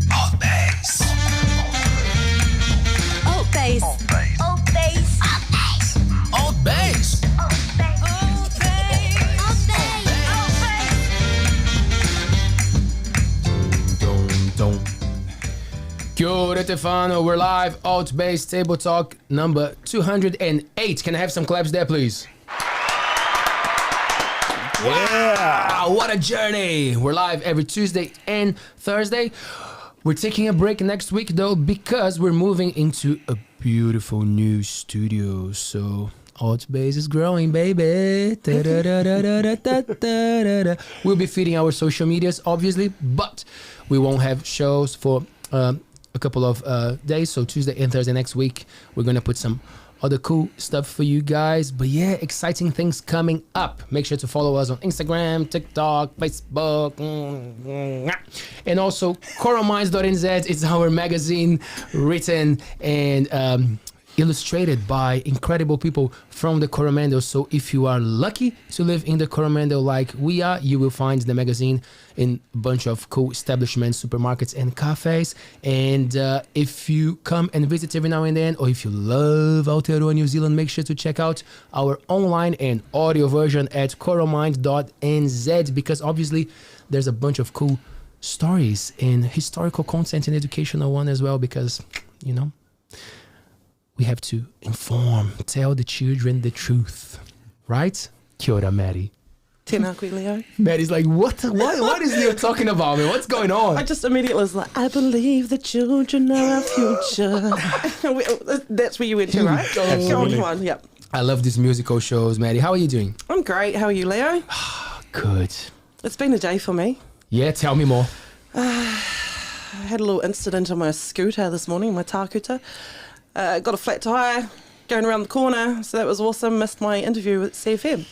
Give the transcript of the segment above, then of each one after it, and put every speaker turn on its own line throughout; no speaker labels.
Altbays.
Altbays. Altbays.
Altbays. Kia ora Tefano, we're live. Altbays Table Talk number 208. Can I have some claps there, please?
Yeah.
Wow, what a journey. We're live every Tuesday and Thursday. We're taking a break next week though because we're moving into a beautiful new studio. So Altbays is growing, baby. We'll be feeding our social medias, obviously, but we won't have shows for a couple of days. So Tuesday and Thursday next week, we're gonna put some other cool stuff for you guys. But yeah, exciting things coming up. Make sure to follow us on Instagram, TikTok, Facebook, and also korominds.nz. It's our magazine written and illustrated by incredible people from the Coromando. So if you are lucky to live in the Coromando like we are, you will find the magazine in a bunch of cool establishments, supermarkets and cafes. And if you come and visit every now and then, or if you love Aotearoa, New Zealand, make sure to check out our online and audio version at korominds.nz, because obviously there's a bunch of cool stories and historical content and educational one as well, because, you know, we have to inform, tell the children the truth, right? Kia ora, Maddie.
Tēnā koe, Leo.
Maddie's like, what is Leo talking about, man? What's going on?
I just immediately was like, I believe the children are our future. That's where you went to, right? Go on, come on, yep.
I love these musical shows, Maddie. How are you doing?
I'm great. How are you, Leo?
Good.
It's been a day for me.
Yeah, tell me more.
I had a little incident on my scooter this morning, my tākuta. Got a flat tyre going around the corner, so that was awesome. Missed my interview with CFM.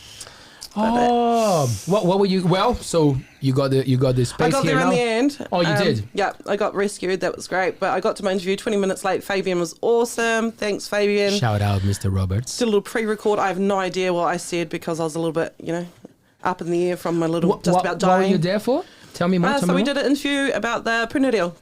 What were you? Well, so you got the space here.
I got there in the end.
Oh, you did?
Yeah, I got rescued. That was great. But I got to my interview 20 minutes late. Fabian was awesome. Thanks, Fabian.
Shout out, Mr. Roberts.
Did a little pre-record. I have no idea what I said because I was a little bit, up in the air from my little about dying.
What were you there for? Tell me more.
So we did an interview about the Prunerio.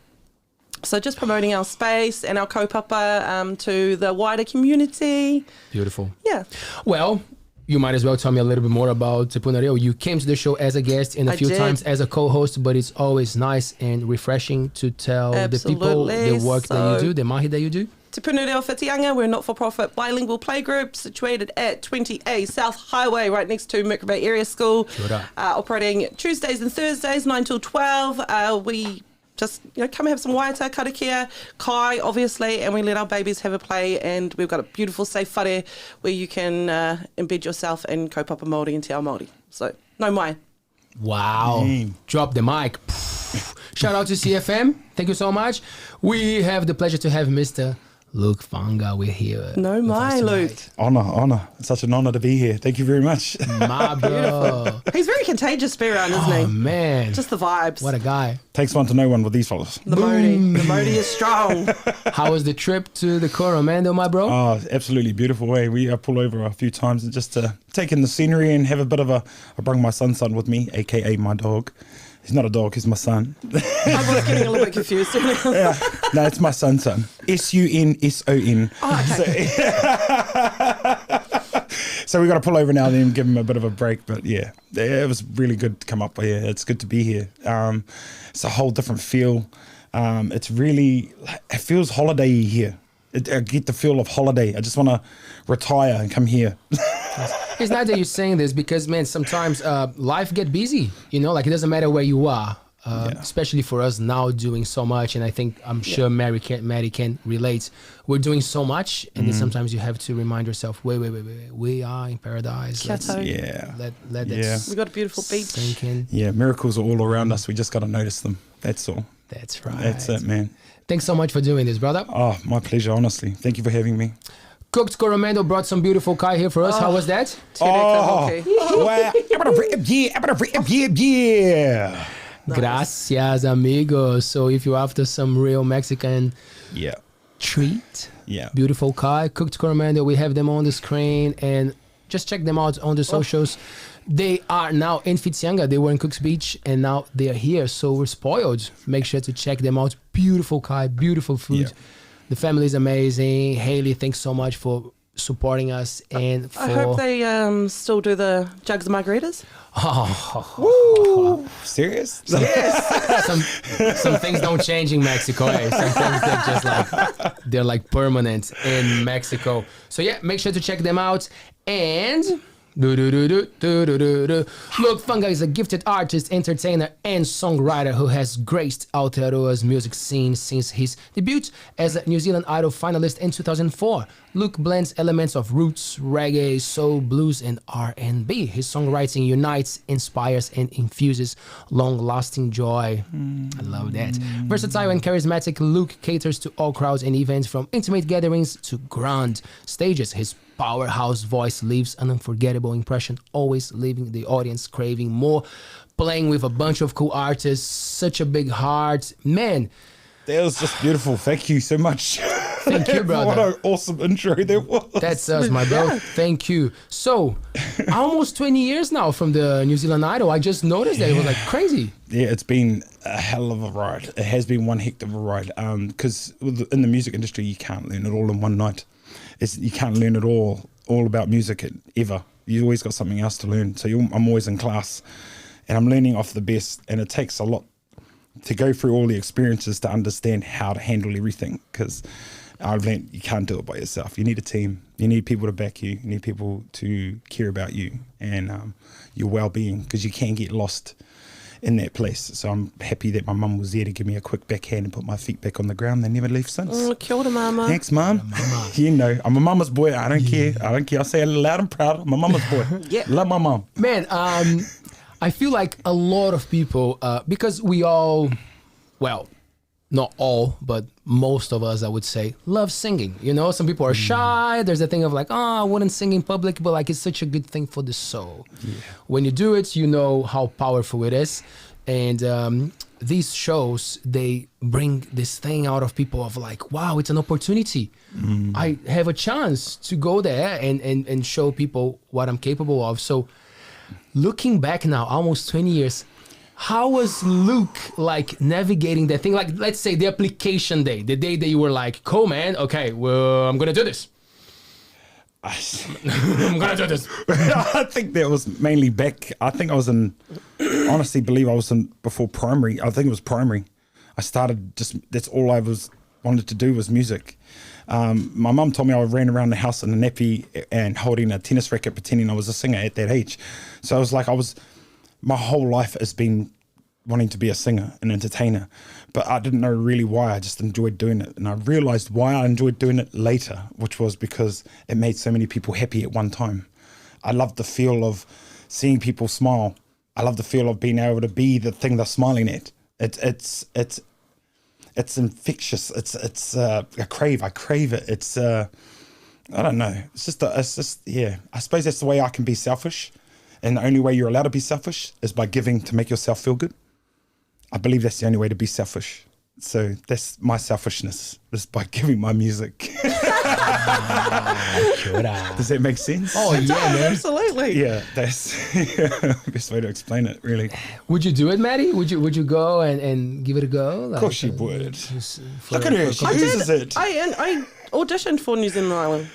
So just promoting our space and our kaupapa to the wider community.
Beautiful.
Yeah.
Well, you might as well tell me a little bit more about Te Punario. You came to the show as a guest and a few times as a co-host, but it's always nice and refreshing to tell the people the work that you do, the mahi that you do.
Te Punario Whaanga, we're a not-for-profit bilingual playgroup situated at 20A South Highway, right next to Magri Bay Area School. Operating Tuesdays and Thursdays, 9 till 12. We just come and have some waiata, karakia, kai, obviously, and we let our babies have a play, and we've got a beautiful safe whare where you can embed yourself in kaupapa Māori and te ao Māori. So, no mai.
Wow. Drop the mic. Shout out to CFM. Thank you so much. We have the pleasure to have Mr. Luke Whaanga, we're here.
No mai, Luke.
Honour. It's such an honour to be here. Thank you very much.
My bro.
He's very contagious to be around, isn't he?
Oh, man.
Just the vibes.
What a guy.
Takes one to know one with these fellas.
The Modi is strong.
How was the trip to the Coromando, my bro?
Oh, absolutely beautiful way. We pull over a few times and just take in the scenery and have a bit of I brought my son with me, a.k.a. my dog. He's not a dog, he's my son.
I was getting a little bit confused.
Yeah. No, it's my son. S-U-N-S-O-N.
Oh, okay.
So we got to pull over now and then give him a bit of a break. But yeah, it was really good to come up here. It's good to be here. It's a whole different feel. It feels holiday-y here. I get the feel of holiday. I just want to retire and come here.
It's not that you're saying this because, man, sometimes life get busy, like it doesn't matter where you are, especially for us now doing so much. And I'm sure Maddie can relate. We're doing so much, and then sometimes you have to remind yourself, wait, we are in paradise. Let that
we got a beautiful beach.
Sink in.
Yeah, miracles are all around us. We just got to notice them. That's all.
That's right.
That's it, man.
Thanks so much for doing this, brother.
Oh, my pleasure, honestly. Thank you for having me.
Cooked Coromando brought some beautiful kai here for us. How was that?
Wow. Yeah.
Gracias, amigos. So if you're after some real Mexican treat, beautiful kai, cooked Coromando, we have them on the screen. And just check them out on the socials. They are now in Whaanga. They were in Cooks Beach, and now they are here. So we're spoiled. Make sure to check them out. Beautiful Kai, beautiful food.
Yeah.
The family is amazing. Haley, thanks so much for supporting us. And for...
I hope they still do the jugs of margaritas.
Woo! Serious?
Some things don't change in Mexico. Eh? Some things they're like permanent in Mexico. So yeah, make sure to check them out. And look, Whaanga is a gifted artist, entertainer, and songwriter who has graced Aotearoa's music scene since his debut as a New Zealand Idol finalist in 2004. Luke blends elements of roots, reggae, soul, blues, and R&B. His songwriting unites, inspires, and infuses long-lasting joy. I love that. Versatile and charismatic, Luke caters to all crowds and events, from intimate gatherings to grand stages. His powerhouse voice leaves an unforgettable impression, always leaving the audience craving more. Playing with a bunch of cool artists, such a big heart. Man,
That was just beautiful. Thank you so much.
thank you, brother.
What an awesome intro there was.
That's us, my bro. Thank you. So, almost 20 years now from the New Zealand Idol. I just noticed that it was like crazy.
Yeah, it's been a hell of a ride. It has been one heck of a ride. Because in the music industry, you can't learn it all in one night. You can't learn it all about music ever. You always got something else to learn. So I'm always in class, and I'm learning off the best. And it takes a lot to go through all the experiences to understand how to handle everything. Because I've learned you can't do it by yourself. You need a team. You need people to back you. You need people to care about you and your well-being, because you can get lost in that place. So I'm happy that my mum was there to give me a quick backhand and put my feet back on the ground. They never left since.
Oh, kia ora, mama.
Thanks, mum. You know, I'm a mama's boy. I don't care. I say it loud and proud. I'm a mama's boy.
Yeah.
Love my mum.
Man, I feel like a lot of people, because we all, well, not all, but most of us, I would say, love singing. You know, some people are shy. There's a thing of like, I wouldn't sing in public, but like it's such a good thing for the soul. Yeah. When you do it, you know how powerful it is. And these shows, they bring this thing out of people of like, wow, it's an opportunity. I have a chance to go there and show people what I'm capable of. So looking back now, almost 20 years, how was Luke like navigating that thing? Like, let's say the application day, the day that you were like, cool, man, okay, well, I'm going to do this. I'm going to do this.
I think that was mainly back. I think I was in, honestly believe I was in before primary. I think it was primary. I started that's all I wanted to do was music. My mum told me I ran around the house in a nappy and holding a tennis racket, pretending I was a singer at that age. So I was like, my whole life has been wanting to be a singer, an entertainer, but I didn't know really why. I just enjoyed doing it. And I realized why I enjoyed doing it later, which was because it made so many people happy at one time. I loved the feel of seeing people smile. I love the feel of being able to be the thing they're smiling at. It's infectious. It's a crave. I crave it. It's I don't know. It's just yeah. I suppose that's the way I can be selfish, and the only way you're allowed to be selfish is by giving to make yourself feel good. I believe that's the only way to be selfish. So that's my selfishness, is by giving my music. Does that make sense?
Oh, yeah, man.
Absolutely.
Yeah, that's the best way to explain it, really.
Would you do it, Maddie? Would you go and give it a go?
Of course she would. Look at her. She uses it.
I auditioned for New Zealand Island.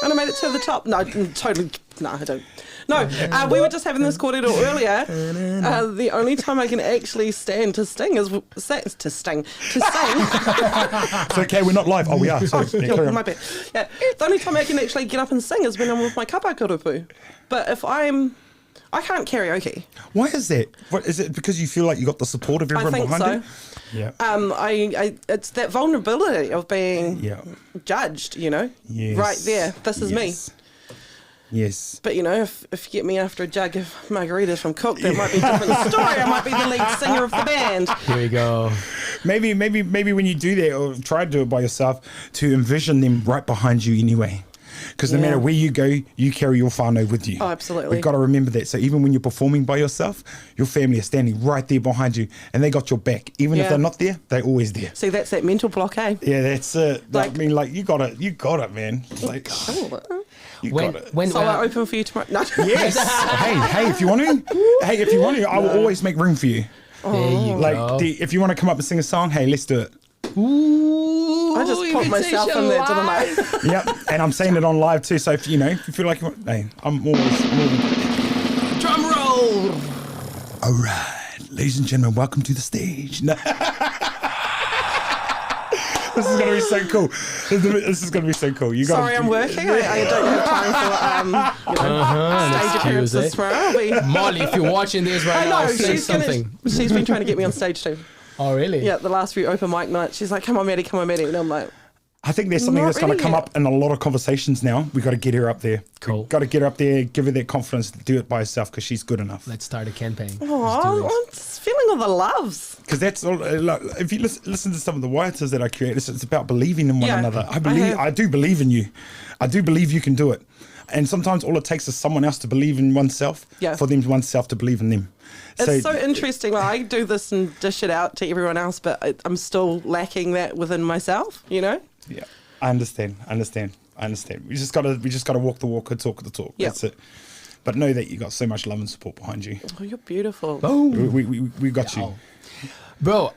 And I made it to the top. No, totally. No, I don't. No, we were just having this korero earlier. The only time I can actually stand to sing is to sing.
It's okay, we're not live. Oh, we are. Sorry.
Oh, my bad. Yeah, the only time I can actually get up and sing is when I'm with my kapa kurupu. But if I can't karaoke.
Why is that? What is it? Because you feel like you got the support of everyone behind you? Yeah.
It's that vulnerability of being judged. You know, right there. This is me.
Yes.
But, you know, if you get me after a jug of margaritas from Cook, that might be a different story. I might be the lead singer of the band.
Here we go.
Maybe when you do that, or try to do it by yourself, to envision them right behind you anyway. Because no matter where you go, you carry your whānau with you.
Oh, absolutely.
We've got to remember that. So even when you're performing by yourself, your family are standing right there behind you, and they got your back. Even if they're not there, they're always there.
See, that's that mental block, eh?
Yeah, that's it. I mean, like, you got it, man. Like, you got it.
So I open for you tomorrow. No.
Yes. hey, if you want to, I will always make room for you.
There you go.
If you want to come up and sing a song, hey, let's do it.
Ooh,
I just put myself in there, didn't I?
Yep, and I'm saying it on live too. So if you feel like you want, hey, I'm always
Drum roll.
all right, ladies and gentlemen, welcome to the stage. No. This is gonna be so cool. This is gonna be so cool.
Sorry, I'm working. I don't have time for stage appearances tomorrow. I'll be...
Molly, if you're watching this right now, say something.
She's been trying to get me on stage too.
Oh, really?
Yeah, the last few open mic nights, she's like, come on, Maddie. And I'm like...
I think there's something
Not
that's going to
really
come
yet.
up in a lot of conversations now. We've got to get her up there.
Cool.
Got to get her up there, give her that confidence to do it by herself because she's good enough.
Let's start a campaign.
Oh, I'm just feeling all the loves.
Because that's all. Like, if you listen to some of the writers that I create, it's about believing in one another. I do believe in you. I do believe you can do it. And sometimes all it takes is someone else to believe in oneself for them oneself to believe in them.
It's so interesting. Like, I do this and dish it out to everyone else, but I'm still lacking that within myself. Yeah,
I understand. We just gotta walk the walk and talk the talk.
Yeah.
That's it. But know that you got so much love and support behind you.
Oh, you're beautiful.
We got you.
Bro,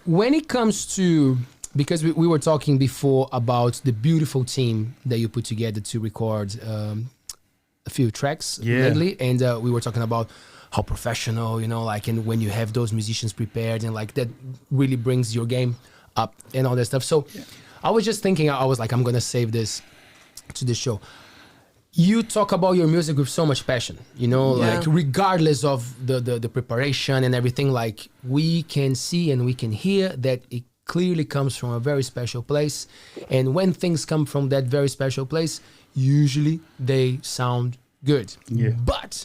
when it comes to, because we were talking before about the beautiful team that you put together to record a few tracks lately, and we were talking about how professional, and when you have those musicians prepared, and like that really brings your game up and all that stuff. So I was just thinking, I was like, I'm gonna save this to the show. You talk about your music with so much passion, like regardless of the preparation and everything, like we can see and we can hear that it clearly comes from a very special place. And when things come from that very special place, usually they sound good. Yeah. But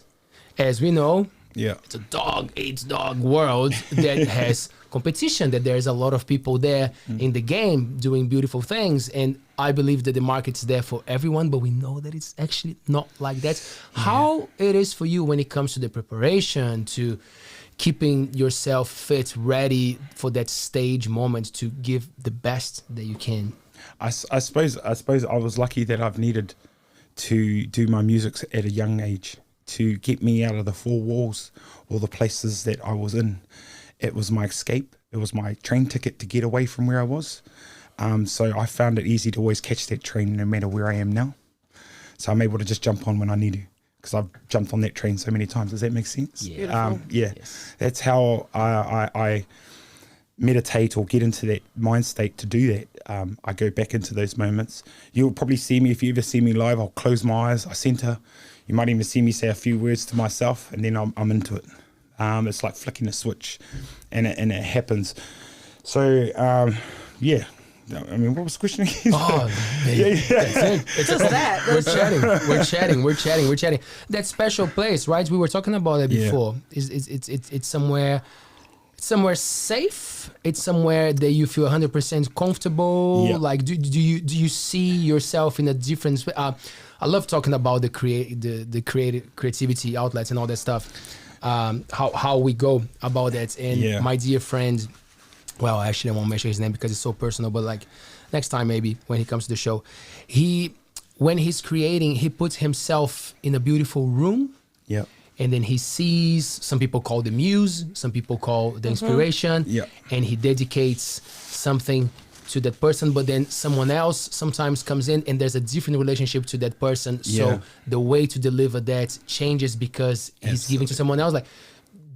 as we know, it's a dog-eats-dog world that has competition, that there's a lot of people there in the game doing beautiful things. And I believe that the market's there for everyone, but we know that it's actually not like that. How it is for you when it comes to the preparation, to keeping yourself fit, ready for that stage moment to give the best that you can?
I suppose I was lucky that I've needed to do my music at a young age to get me out of the four walls or the places that I was in. It was my escape. It was my train ticket to get away from where I was. So I found it easy to always catch that train no matter where I am now. So I'm able to just jump on when I need to, because I've jumped on that train so many times. Does that make sense?
Yeah.
Yes. That's how I meditate or get into that mind state to do that. I go back into those moments. You'll probably see me, if you ever see me live, I'll close my eyes, I center. You might even see me say a few words to myself, and then I'm into it. It's like flicking a switch, and it happens. So, yeah. I mean, what was the question again?
Oh, baby. That's it. It's
Just that.
We're chatting. That special place, right? We were talking about it before. It's somewhere safe. It's somewhere that you feel 100% comfortable.
Yeah.
Like, do you see yourself in a different? I love talking about the creativity outlets and all that stuff. How we go about that. And my dear friend, well, actually I won't mention his name because it's so personal, but like next time maybe when he comes to the show, when he's creating, he puts himself in a beautiful room. Yeah. And then he sees, some people call the muse, some people call the inspiration. Yeah. And he dedicates something to that person, but then someone else sometimes comes in and there's a different relationship to that person. So the way to deliver that changes because he's giving to someone else. Like,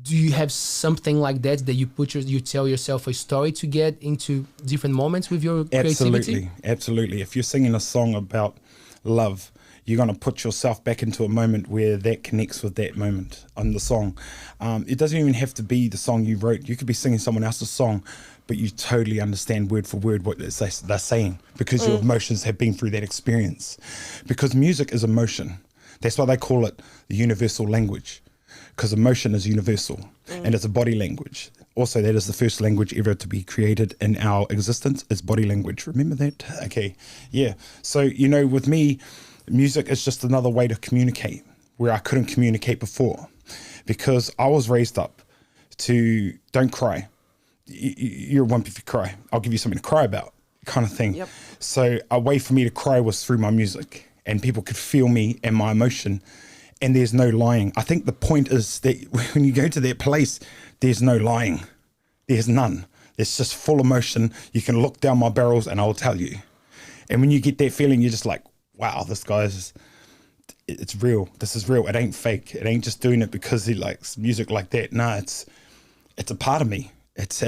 do you have something like that you tell yourself a story to get into different moments with your creativity?
Absolutely. If you're singing a song about love, you're going to put yourself back into a moment where that connects with that moment on the song. It doesn't even have to be the song you wrote. You could be singing someone else's song, but you totally understand word for word what they're saying because your emotions have been through that experience. Because music is emotion. That's why they call it the universal language, because emotion is universal and it's a body language. Also, that is the first language ever to be created in our existence, is body language. Remember that? Okay. Yeah. So, with me, music is just another way to communicate where I couldn't communicate before, because I was raised up to don't cry. You're a wimp if you cry. I'll give you something to cry about, kind of thing.
Yep.
So a way for me to cry was through my music, and people could feel me and my emotion, and there's no lying. I think the point is that when you go to that place, there's no lying. There's none. It's just full emotion. You can look down my barrels and I'll tell you. And when you get that feeling, you're just like, wow, this guy's, it's real. This is real. It ain't fake. It ain't just doing it because he likes music like that. No, it's a part of me. It's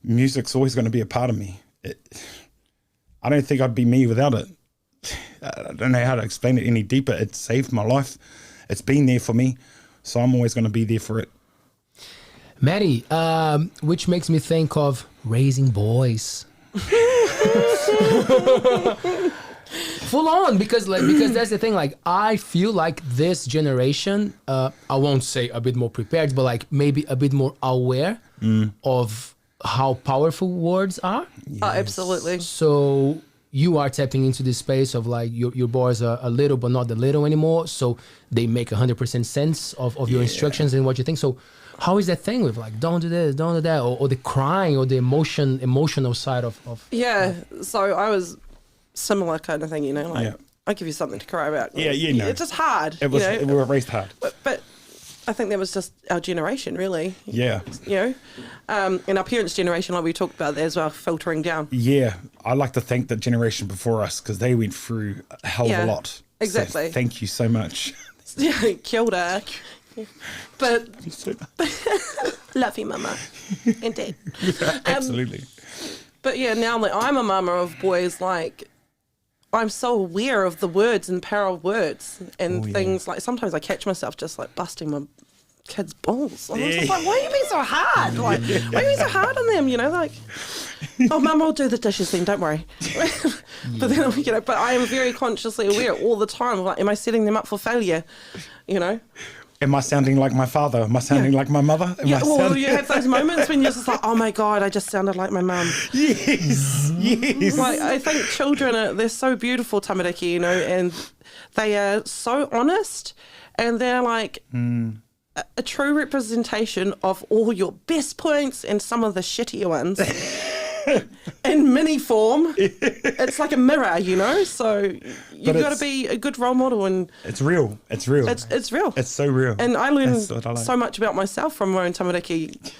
music's always going to be a part of me. I don't think I'd be me without it. I don't know how to explain it any deeper. It saved my life. It's been there for me. So I'm always going to be there for it.
Maddie, which makes me think of raising boys. Full on, because that's the thing. Like, I feel like this generation, I won't say a bit more prepared, but like maybe a bit more aware of how powerful words are.
Yes. Oh, absolutely.
So you are tapping into this space of like your boys are a little, but not the little anymore. So they make 100% sense of your instructions and what you think. So how is that thing with like, don't do this, don't do that, or the crying or the emotional side of
Yeah, so I was similar kind of thing, you know, like I give you something to cry about.
Yeah, you know.
It's just hard.
It was,
you know?
we were raised hard.
But I think that was just our generation, really.
Yeah.
You know, and our parents' generation, like we talked about that as well, filtering down.
Yeah, I like to thank the generation before us because they went through a hell of a lot.
Exactly.
So thank you so much.
Yeah, kia ora. But love you, mama and dad.
Absolutely.
But yeah, now that I'm a mama of boys, like I'm so aware of the words and the power of words and things. Like sometimes I catch myself just like busting my kids' balls. And I'm just like, why are you being so hard? Like, why are you being so hard on them? You know, like, oh, mum, I'll do the dishes then, don't worry. But then, you know, but I am very consciously aware all the time. Like, am I setting them up for failure? You know.
Am I sounding like my father? Am I sounding like my mother?
Well, you have those moments when you're just like, oh my God, I just sounded like my mum.
Yes, yes.
Like, I think children, they're so beautiful, tamariki, you know, and they are so honest, and they're like a true representation of all your best points and some of the shittier ones. In mini form, it's like a mirror, you know. So you've got to be a good role model, and
it's real. It's real.
It's real.
It's so real.
And I learn so much about myself from my own tamariki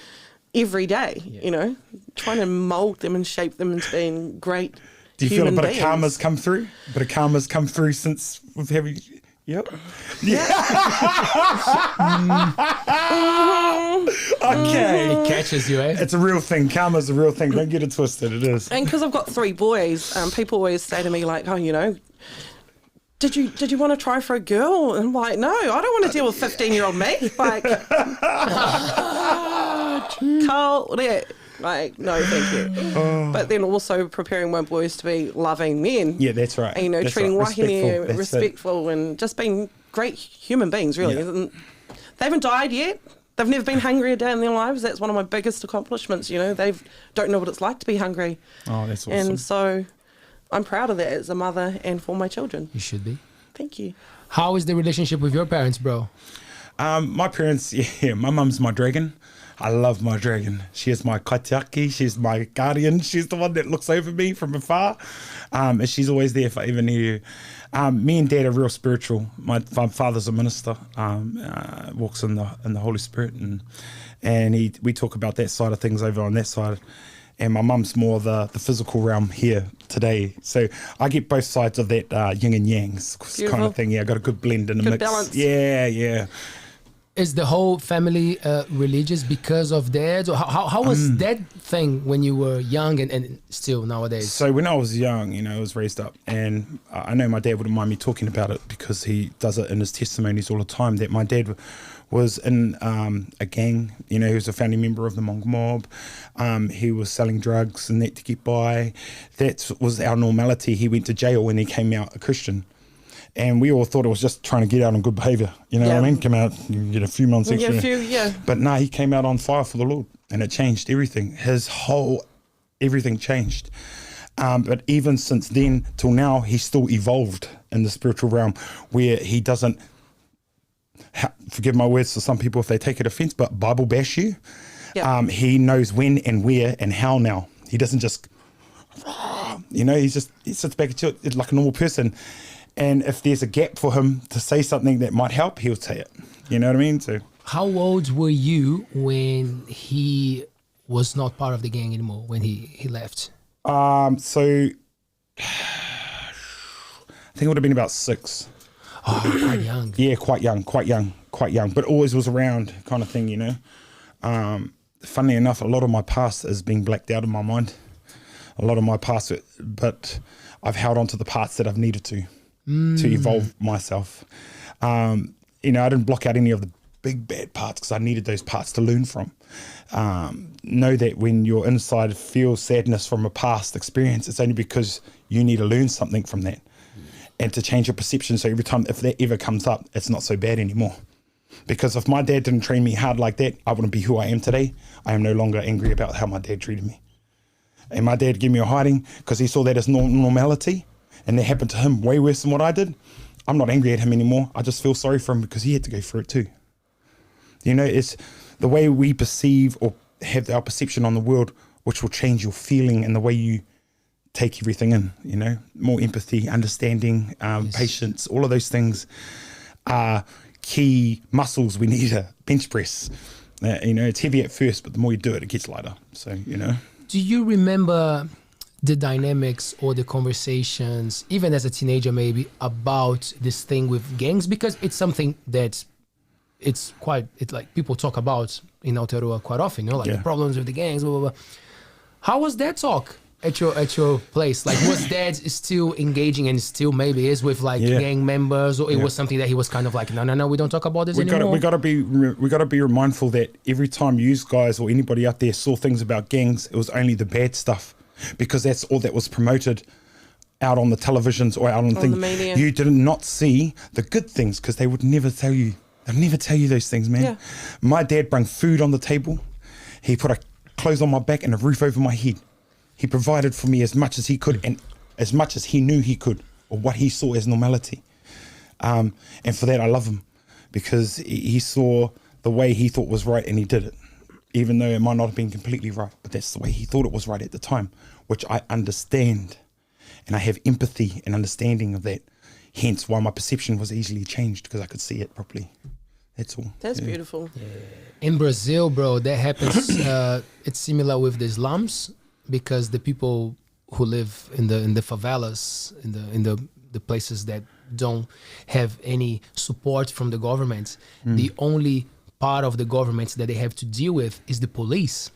every day. You know, trying to mould them and shape them into being great.
Do you feel a bit
beings.
of karma's come through? A bit of karma's come through since we've having. Yep. Yeah. Okay.
It catches you, eh?
It's a real thing. Karma's a real thing. Don't get it twisted. It is.
And because I've got 3 boys, people always say to me like, oh, you know, did you want to try for a girl? And I'm like, no, I don't want to deal with 15-year-old me. Like, Carl, like, no, thank you. But then also preparing my boys to be loving men.
Yeah, that's right.
And, you know,
that's
treating
right.
wahine respectful and just being great human beings, really.
Yeah.
And they haven't died yet. They've never been hungry a day in their lives. That's one of my biggest accomplishments, you know. They don't know what it's like to be hungry.
Oh, that's awesome.
And so I'm proud of that as a mother and for my children.
You should be.
Thank you.
How is the relationship with your parents, bro?
My parents, my mum's my dragon. I love my dragon. She is my kaitiaki. She's my guardian. She's the one that looks over me from afar. And she's always there if I ever need her. Me and Dad are real spiritual. My father's a minister, walks in the Holy Spirit. And we talk about that side of things over on that side. And my mum's more the physical realm here today. So I get both sides of that yin and yang kind of thing. Yeah, I got a good blend in the mix.
Balance.
Yeah.
Is the whole family religious because of that? Or how was that thing when you were young and still nowadays?
So when I was young, you know, I was raised up, and I know my dad wouldn't mind me talking about it because he does it in his testimonies all the time, that my dad was in a gang. You know, he was a founding member of the Hmong mob. He was selling drugs and that to get by. That was our normality. He went to jail when he came out a Christian. And we all thought it was just trying to get out on good behaviour. You know what I mean? Come out, you get a few months extra. But no, he came out on fire for the Lord, and it changed everything. Everything changed. But even since then till now, he's still evolved in the spiritual realm where he doesn't, forgive my words to some people if they take it offense, but Bible bash you.
Yep.
He knows when and where and how now. He doesn't just, he sits back and chill like a normal person. And if there's a gap for him to say something that might help, he'll say it. You know what I mean? So,
how old were you when he was not part of the gang anymore, when he left?
So I think it would have been about 6.
Oh, quite young.
Yeah, quite young, but always was around kind of thing, Funnily enough, a lot of my past is being blacked out of my mind. A lot of my past, but I've held on to the parts that I've needed to evolve myself. I didn't block out any of the big bad parts because I needed those parts to learn from. Know that when your inside feels sadness from a past experience, it's only because you need to learn something from that and to change your perception. So every time, if that ever comes up, it's not so bad anymore. Because if my dad didn't train me hard like that, I wouldn't be who I am today. I am no longer angry about how my dad treated me. And my dad gave me a hiding because he saw that as normality, and that happened to him way worse than what I did. I'm not angry at him anymore. I just feel sorry for him because he had to go through it too. It's the way we perceive or have our perception on the world, which will change your feeling and the way you take everything in, more empathy, understanding, patience, all of those things are key muscles we need to bench press. It's heavy at first, but the more you do it, it gets lighter. So,
Do you remember the dynamics or the conversations, even as a teenager maybe, about this thing with gangs? Because it's something that it's like people talk about in Aotearoa quite often, the problems with the gangs, blah, blah, blah. How was that talk at your place? Like, was Dad still engaging and still maybe is with gang members, or it was something that he was kind of like, no, we don't talk about this anymore?
We got to be mindful that every time you guys or anybody out there saw things about gangs, it was only the bad stuff, because that's all that was promoted out on the televisions or out on things.
The media.
You did not see the good things because they would never tell you. They'll never tell you those things, man.
Yeah.
My dad brought food on the table. He put a clothes on my back and a roof over my head. He provided for me as much as he could and as much as he knew he could, or what he saw as normality. And for that, I love him, because he saw the way he thought was right and he did it, even though it might not have been completely right, but that's the way he thought it was right at the time, which I understand. And I have empathy and understanding of that. Hence why my perception was easily changed, because I could see it properly. That's all.
That's beautiful.
Yeah. In Brazil, bro, that happens. It's similar with the slums, because the people who live in the favelas, in the places that don't have any support from the government, the only part of the government that they have to deal with is the police,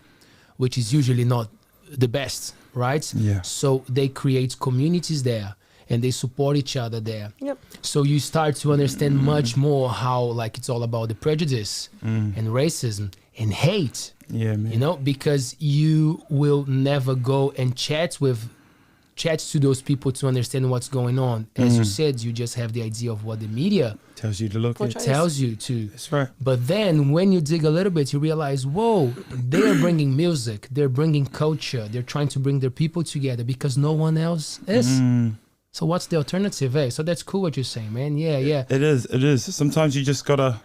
which is usually not the best, right?
Yeah.
So they create communities there, and they support each other there.
Yep.
So you start to understand much more how it's all about the prejudice and racism and hate.
Yeah, man.
Because you will never go and chat to those people to understand what's going on. As you said, you just have the idea of what the media
tells you to look at.
tells you to.
That's right.
But then when you dig a little bit, you realize, whoa, they're bringing music, they're bringing culture, they're trying to bring their people together because no one else is. So what's the alternative, eh? So that's cool what you're saying, man. Yeah.
It is. Sometimes you just gotta,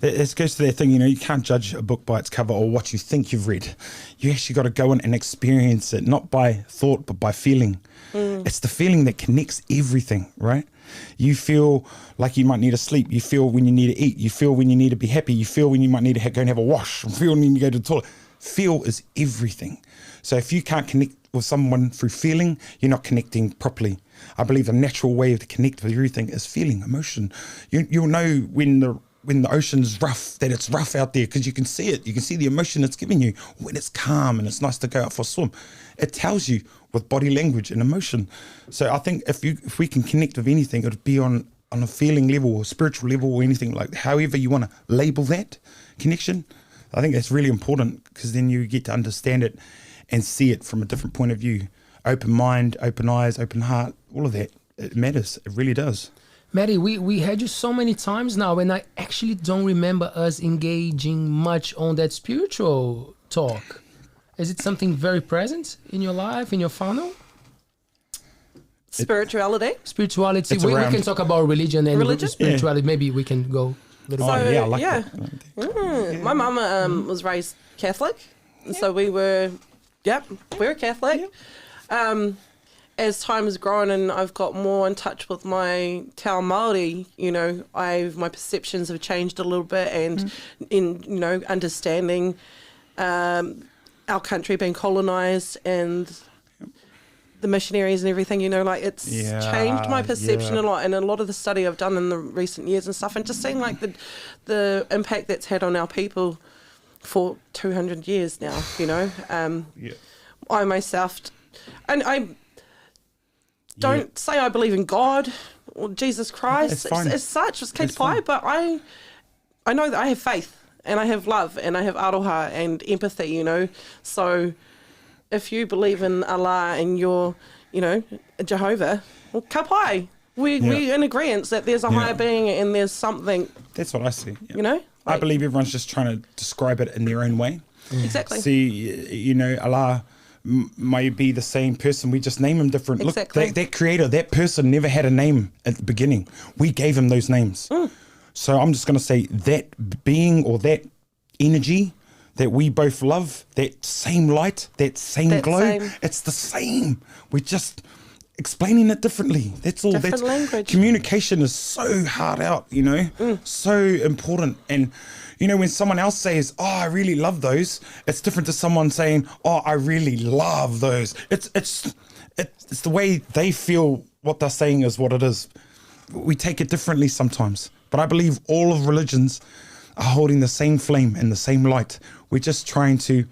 it goes to that thing, you can't judge a book by its cover or what you think you've read. You actually got to go in and experience it, not by thought, but by feeling. It's the feeling that connects everything, right? You feel like you might need to sleep. You feel when you need to eat. You feel when you need to be happy. You feel when you might need to go and have a wash. You feel when you need to go to the toilet. Feel is everything. So if you can't connect with someone through feeling, you're not connecting properly. I believe the natural way to connect with everything is feeling, emotion. You'll know when the ocean's rough, that it's rough out there, because you can see it. You can see the emotion it's giving you. When it's calm and it's nice to go out for a swim, it tells you with body language and emotion. So I think if we can connect with anything, it would be on a feeling level or spiritual level or anything, like however you want to label that connection. I think that's really important, because then you get to understand it and see it from a different point of view. Open mind, open eyes, open heart, all of that. It matters. It really does.
Maddie, we had you so many times now, and I actually don't remember us engaging much on that spiritual talk. Is it something very present in your life, in your funnel?
Spirituality.
Spirituality.
It's
We
around-
can talk about religion and
Religion?
spirituality. Maybe we can go a little
Oh,
bit.
yeah, I like
yeah.
that.
My mum was raised Catholic, so we were Catholic. As time has grown and I've got more in touch with my Te Ao Māori, you know, my perceptions have changed a little bit, and in, you know, understanding our country being colonised and the missionaries and everything, you know, like it's changed my perception a lot, and a lot of the study I've done in the recent years and stuff, and just seeing like the impact that's had on our people for 200 years now, you know. I myself, and I don't say I believe in God or Jesus Christ as such, as Kate Pai, but I know that I have faith and I have love and I have aroha and empathy, you know. So if you believe in Allah and you're, you know, Jehovah, well, ka pai. We're in agreement that there's a higher being and there's something.
That's what I see.
You know?
I believe everyone's just trying to describe it in their own way.
Exactly.
See, you know, Allah might be the same person. We just name him different.
Exactly.
Look, that creator, that person never had a name at the beginning. We gave him those names. So I'm just going to say that being or that energy that we both love, that same light, that same glow, it's the same. We're just explaining it differently. That's all.
Different language.
Communication is so hard out, you know, so important. And, you know, when someone else says, oh, I really love those, it's different to someone saying, oh, I really love those. It's the way they feel what they're saying is what it is. We take it differently sometimes. But I believe all of religions are holding the same flame and the same light. We're just trying to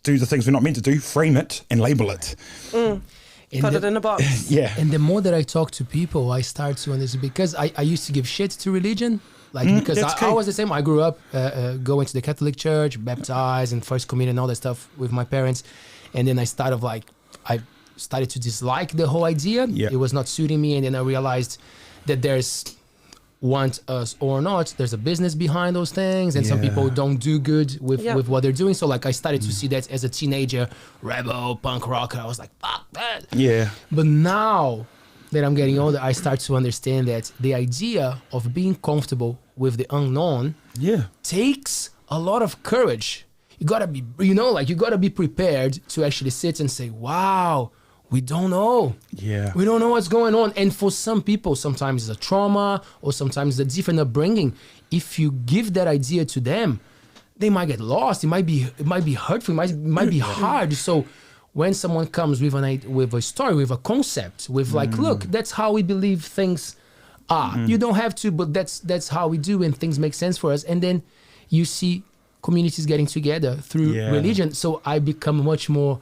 do the things we're not meant to do, frame it and label it.
Put it in a box.
And the more that I talk to people, I start to understand, because I used to give shit to religion. Like, because I was the same. I grew up going to the Catholic church, baptized and first communion and all that stuff with my parents. And then I started to dislike the whole idea. It was not suiting me. And then I realized that there's, want us or not, there's a business behind those things, and some people don't do good with what they're doing. So like I started to see that as a teenager, rebel, punk rocker. I was like, fuck that. But now that I'm getting older, I start to understand that the idea of being comfortable with the unknown takes a lot of courage. You gotta be, you know, like you gotta be prepared to actually sit and say, wow, we don't know. We don't know what's going on. And for some people, sometimes it's a trauma or sometimes it's a different upbringing. If you give that idea to them, they might get lost. It might be hurtful. It might be hard. So when someone comes with a story, with a concept, with like, look, that's how we believe things are. You don't have to, but that's how we do, and things make sense for us. And then you see communities getting together through religion. So I become much more.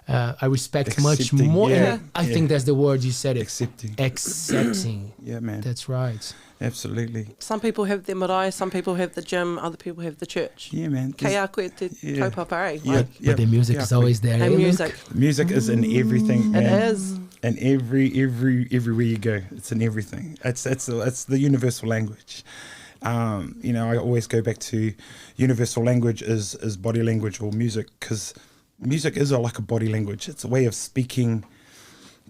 I respect much more. And I think that's the word you said. Accepting.
Yeah, man.
That's right.
Absolutely.
Some people have their marae, some people have the gym, other people have the church.
Yeah, man.
Kei a koe te kaupapa,
But the music is always there.
And music.
Music is in everything, man.
It is.
And everywhere you go, it's in everything. It's the universal language. You know, I always go back to universal language is body language or music, because music is like a body language. It's a way of speaking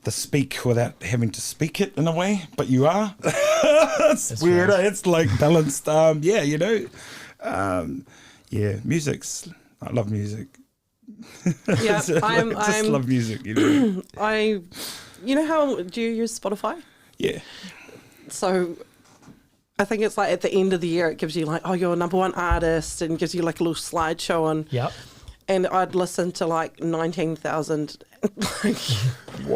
the speak without having to speak it in a way, but you are. It's weird. Right. It's like balanced. You know. Music's. I love music.
Yeah,
I just love music. You know.
You know how, do you use Spotify?
Yeah.
So I think it's like at the end of the year, it gives you like, oh, you're number one artist, and gives you like a little slideshow on.
Yep.
And I'd listen to like 19,000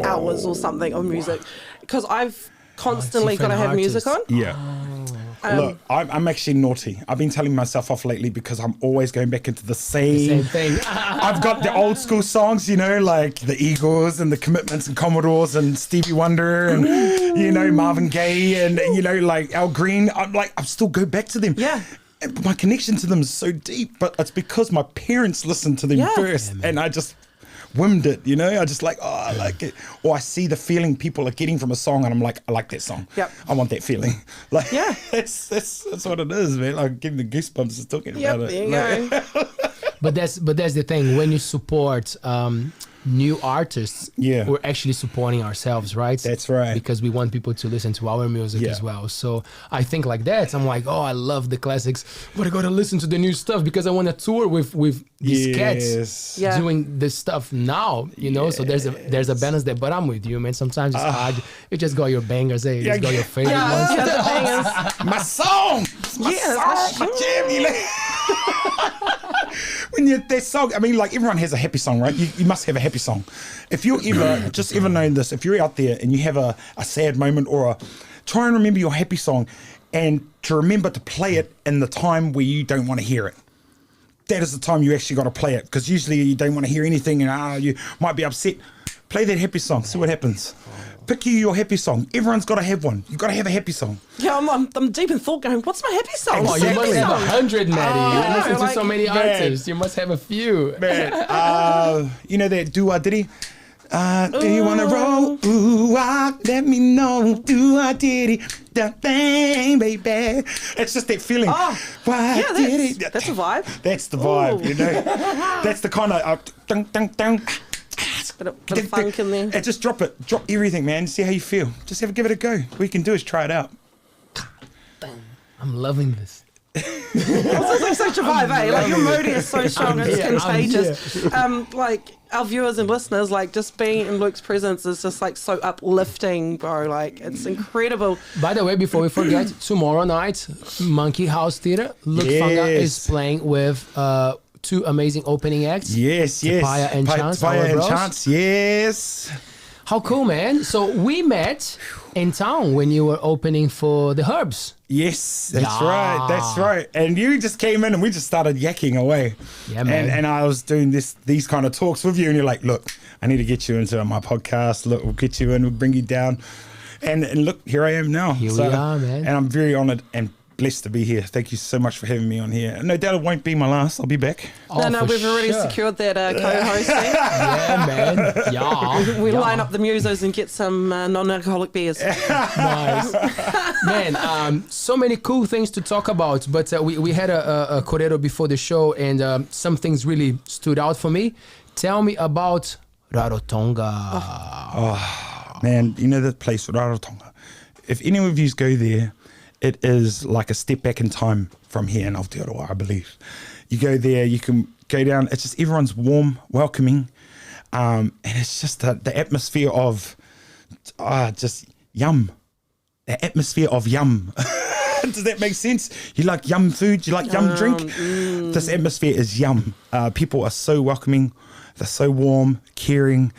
hours or something of music, because I've constantly got to have music on.
Yeah. Look, I'm actually naughty. I've been telling myself off lately because I'm always going back into the same
thing.
I've got the old school songs, you know, like the Eagles and the Commitments and Commodores and Stevie Wonder and, you know, Marvin Gaye and, you know, like Al Green. I still go back to them. Yeah. My connection to them is so deep, but it's because my parents listened to them first, and I just whimmed it, you know. I just like, oh, I like it, or I see the feeling people are getting from a song, and I'm like, I like that song. Yep, I want that feeling. Like, that's what it is, man. Like, give me the goosebumps just talking about it.
There you go.
But that's the thing. When you support new artists,
Yeah.
we're actually supporting ourselves, right?
That's right.
Because we want people to listen to our music
Yeah.
as well. So I think like that. I'm like, oh, I love the classics, but I gotta listen to the new stuff because I want to tour with these cats
Yeah.
doing this stuff now. You know, so there's a balance there. But I'm with you, man. Sometimes it's hard. You just got your bangers, you just got your favorite ones.
Yeah, the bangers.
My song, my song, my jam. You know? When you that song, I mean, like everyone has a happy song, right? You must have a happy song. If you're ever known this, if you're out there and you have a sad moment try and remember your happy song, and to remember to play it in the time where you don't want to hear it. That is the time you actually got to play it, because usually you don't want to hear anything and you might be upset. Play that happy song, see what happens. Pick your happy song. Everyone's got to have one. You got to have a happy song.
Yeah, I'm deep in thought going, what's my happy song?
Oh, you must have 100, Maddie. You listen to
like,
so many
man.
artists. You must have a few.
Man, you know that do-a-diddy? Do you want to roll? Ooh, let me know. Do-a-diddy. That thing, baby. It's just that feeling.
Oh,
Why
yeah,
did it?
that's a vibe.
That's the vibe,
Ooh.
you know. That's the kind of dun, dun, dun.
Bit of funk in there.
And just drop it. Drop everything, man. See how you feel. Just give it a go. All you can do is try it out.
I'm loving this.
It's like such a vibe, eh? Like your mood is so strong, it's contagious. Like our viewers and listeners, like just being in Luke's presence is just like so uplifting, bro. Like it's incredible.
By the way, before we forget, tomorrow night, Monkey House Theatre, Luke Whaanga is playing with two amazing opening acts.
Yes.
Papaya and Chance, our
Papaya and
bros.
Chance, yes.
How cool, man. So we met in town when you were opening for the Herbs.
Yes, that's right. And you just came in and we just started yakking away.
Yeah, man.
And I was doing these kind of talks with you, and you're like, look, I need to get you into my podcast. Look, we'll get you in, we'll bring you down. And look, here I am now.
Here we are, man.
And I'm very honoured and blessed to be here. Thank you so much for having me on here. No doubt it won't be my last. I'll be back.
No, we've already secured that co-hosting.
Yeah, man. Yeah.
We line up the musos and get some non-alcoholic beers.
Nice. Man, so many cool things to talk about, but we had a korero before the show, and some things really stood out for me. Tell me about Rarotonga.
Oh, man, you know that place, Rarotonga. If any of you go there, it is like a step back in time from here in Aotearoa, I believe. You go there, you can go down. It's just everyone's warm, welcoming, and it's just the atmosphere of just yum. The atmosphere of yum. Does that make sense? You like yum food? You like yum drink? This atmosphere is yum. People are so welcoming. They're so warm, caring.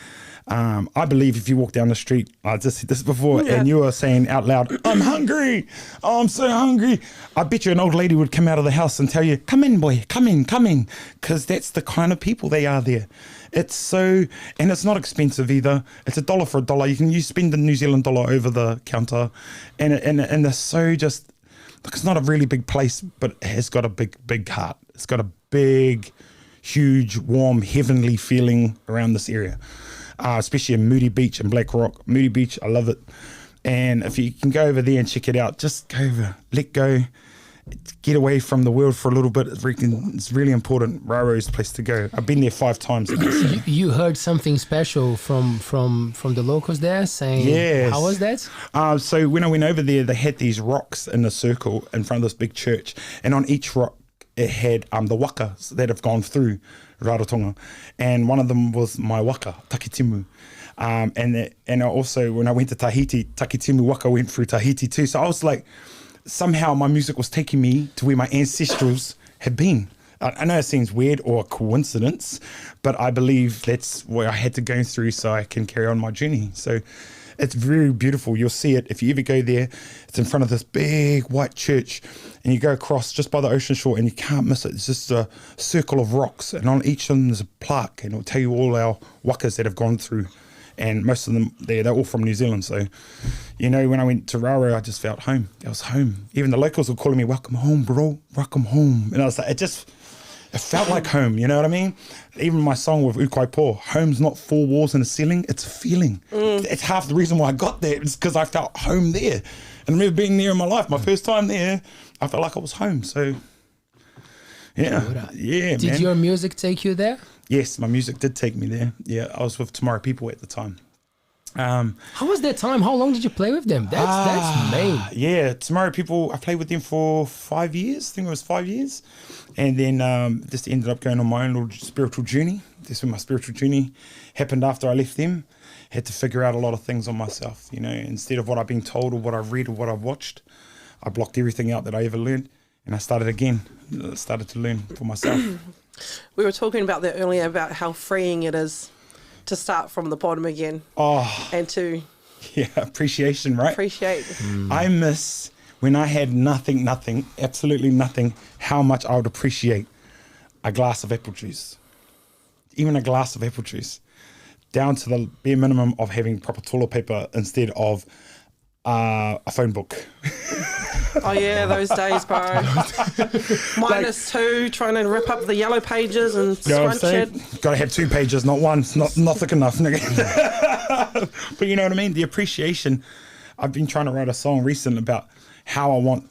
I believe if you walk down the street, I just said this before, and you are saying out loud, I'm hungry. Oh, I'm so hungry. I bet you an old lady would come out of the house and tell you, come in, boy, come in. Because that's the kind of people they are there. It's so, and it's not expensive either. It's $1 for $1. You spend the New Zealand dollar over the counter, and they're so just, look, it's not a really big place, but it has got a big heart. It's got a big, huge, warm, heavenly feeling around this area. Especially in Moody Beach and Black Rock. Moody Beach, I love it. And if you can go over there and check it out, just go over, let go, get away from the world for a little bit. It's really important. Raro is the place to go. I've been there 5 times.
You heard something special from the locals there saying,
yes.
How was that?
So when I went over there, they had these rocks in a circle in front of this big church. And on each rock, it had the waka that have gone through Rarotonga, and one of them was my waka, Takitimu. And also when I went to Tahiti, Takitimu waka went through Tahiti too. So I was like, somehow my music was taking me to where my ancestrals had been. I know it seems weird or a coincidence, but I believe that's what I had to go through so I can carry on my journey. So it's very beautiful. You'll see it if you ever go there. It's in front of this big white church, and you go across just by the ocean shore, and you can't miss it. It's just a circle of rocks, and on each of them there's a plaque, and it'll tell you all our wakas that have gone through. And most of them, they're all from New Zealand. So, you know, when I went to Raro, I just felt home. I was home. Even the locals were calling me, welcome home, bro, welcome home. And I was like, it felt like home, you know what I mean? Even my song with Ukaipo, home's not 4 walls and a ceiling, it's a feeling. It's half the reason why I got there. It's because I felt home there. And I remember being there in my life. My first time there, I felt like I was home. So, yeah. Yeah,
Did
man.
your music take you there?
Yes, my music did take me there. Yeah, I was with Tomorrow People at the time.
How was that time? How long did you play with them? That's main.
Yeah, Tomorrow People, I played with them for 5 years. I think it was 5 years. And then just ended up going on my own little spiritual journey. That's when my spiritual journey happened after I left them. Had to figure out a lot of things on myself, you know, instead of what I've been told or what I've read or what I've watched. I blocked everything out that I ever learned, and I started again. I started to learn for myself.
We were talking about that earlier, about how freeing it is to start from the bottom again.
Oh,
and to
appreciation, right?
appreciate.
I miss when I had nothing, absolutely nothing, how much I would appreciate a glass of apple juice. Even a glass of apple juice. Down to the bare minimum of having proper toilet paper instead of a phone book.
Oh yeah, those days, bro. Minus two, trying to rip up the yellow pages and scrunch it.
Got to have 2 pages, not one. It's not thick enough. But you know what I mean? The appreciation. I've been trying to write a song recently about how I want